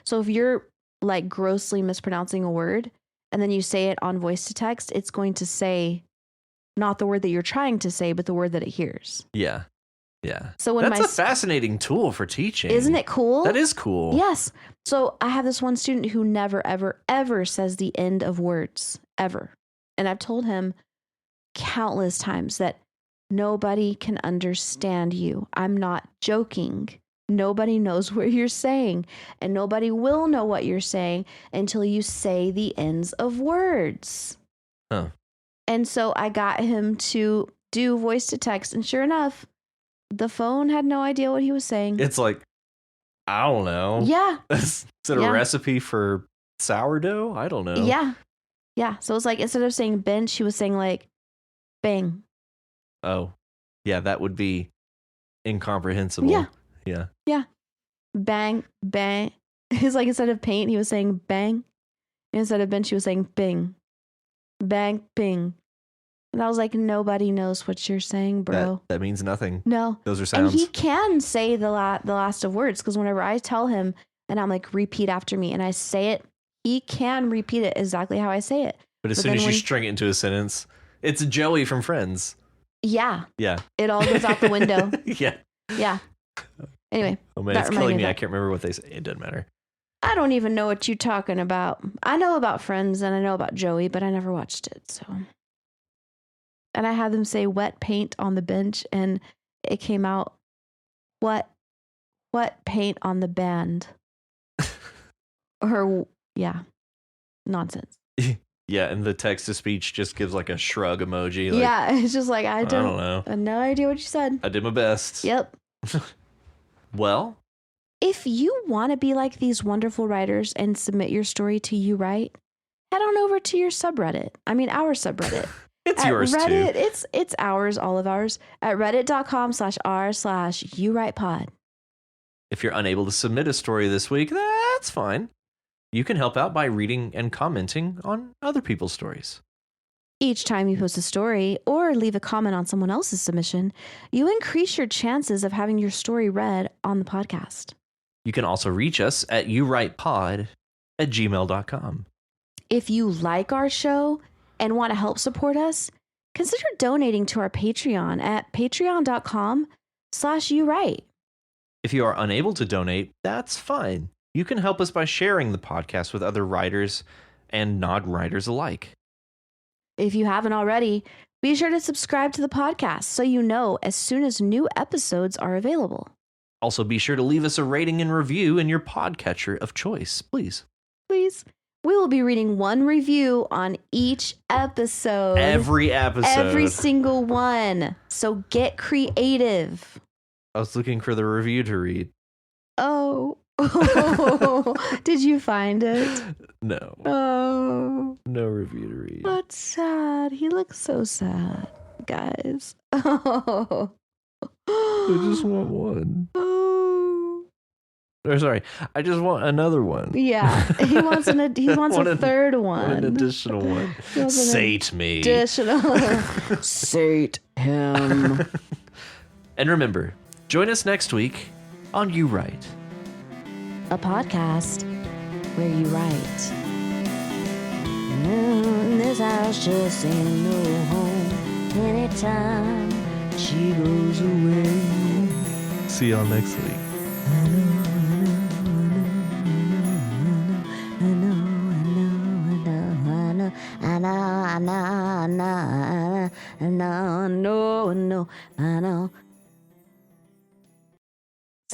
[SPEAKER 1] So if you're like grossly mispronouncing a word and then you say it on voice to text, it's going to say not the word that you're trying to say, but the word that it hears.
[SPEAKER 2] Yeah. Yeah.
[SPEAKER 1] So when
[SPEAKER 2] that's a fascinating tool for teaching.
[SPEAKER 1] Isn't it cool?
[SPEAKER 2] That is cool.
[SPEAKER 1] Yes. So I have this one student who never, ever, ever says the end of words, ever. And I've told him countless times that nobody can understand you. I'm not joking. Nobody knows what you're saying, and nobody will know what you're saying until you say the ends of words.
[SPEAKER 2] Huh. And
[SPEAKER 1] so I got him to do voice to text, and sure enough, the phone had no idea what he was saying.
[SPEAKER 2] It's like, I don't know.
[SPEAKER 1] Yeah.
[SPEAKER 2] Is it a recipe for sourdough? I don't know.
[SPEAKER 1] Yeah. Yeah. So it was like, instead of saying bench, he was saying like bang.
[SPEAKER 2] Oh, yeah. That would be incomprehensible.
[SPEAKER 1] Yeah.
[SPEAKER 2] Yeah.
[SPEAKER 1] Yeah. Bang, bang. It's like, instead of paint, he was saying bang. And instead of bench, he was saying bing. Bang, bing. And I was like, nobody knows what you're saying, bro.
[SPEAKER 2] That means nothing.
[SPEAKER 1] No.
[SPEAKER 2] Those are sounds.
[SPEAKER 1] And he can say the last of words, because whenever I tell him and I'm like, repeat after me, and I say it, he can repeat it exactly how I say it.
[SPEAKER 2] But as soon as you string it into a sentence, it's Joey from Friends.
[SPEAKER 1] Yeah.
[SPEAKER 2] Yeah.
[SPEAKER 1] It all goes out the window.
[SPEAKER 2] Yeah.
[SPEAKER 1] Yeah. Anyway.
[SPEAKER 2] Oh man, it's killing me. I can't remember what they say. It doesn't matter.
[SPEAKER 1] I don't even know what you're talking about. I know about Friends and I know about Joey, but I never watched it, so. And I had them say wet paint on the bench, and it came out, what paint on the band? Or, yeah, nonsense.
[SPEAKER 2] Yeah, and the text to speech just gives like a shrug emoji. Like,
[SPEAKER 1] yeah, it's just like, I don't
[SPEAKER 2] know.
[SPEAKER 1] I have no idea what you said.
[SPEAKER 2] I did my best.
[SPEAKER 1] Yep.
[SPEAKER 2] Well,
[SPEAKER 1] if you want to be like these wonderful writers and submit your story to You Write, head on over to your subreddit. I mean, our subreddit.
[SPEAKER 2] It's
[SPEAKER 1] at
[SPEAKER 2] yours
[SPEAKER 1] Reddit,
[SPEAKER 2] too.
[SPEAKER 1] It's ours, all of ours, at reddit.com/r/YouWritePod.
[SPEAKER 2] If you're unable to submit a story this week, that's fine. You can help out by reading and commenting on other people's stories.
[SPEAKER 1] Each time you post a story or leave a comment on someone else's submission, you increase your chances of having your story read on the podcast.
[SPEAKER 2] You can also reach us at youwritepod@gmail.com.
[SPEAKER 1] If you like our show and want to help support us, consider donating to our Patreon at patreon.com/YouWrite.
[SPEAKER 2] If you are unable to donate, that's fine. You can help us by sharing the podcast with other writers and non-writers alike.
[SPEAKER 1] If you haven't already, be sure to subscribe to the podcast so you know as soon as new episodes are available.
[SPEAKER 2] Also, be sure to leave us a rating and review in your podcatcher of choice, please.
[SPEAKER 1] Please. We will be reading one review on each episode.
[SPEAKER 2] Every episode.
[SPEAKER 1] Every single one. So get creative.
[SPEAKER 2] I was looking for the review to read.
[SPEAKER 1] Oh. Did you find it?
[SPEAKER 2] No.
[SPEAKER 1] Oh.
[SPEAKER 2] No review to read.
[SPEAKER 1] That's sad. He looks so sad, guys. Oh.
[SPEAKER 2] I just want one.
[SPEAKER 1] Oh.
[SPEAKER 2] Or sorry, I just want another one.
[SPEAKER 1] Yeah, he wants a third one.
[SPEAKER 2] An additional one. Sate me.
[SPEAKER 1] Additional. Sate him.
[SPEAKER 2] And remember, join us next week on You Write,
[SPEAKER 1] a podcast where you write. This house just ain't no home. Anytime she goes away.
[SPEAKER 2] See y'all next week. I know.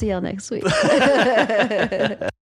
[SPEAKER 1] See y'all next week.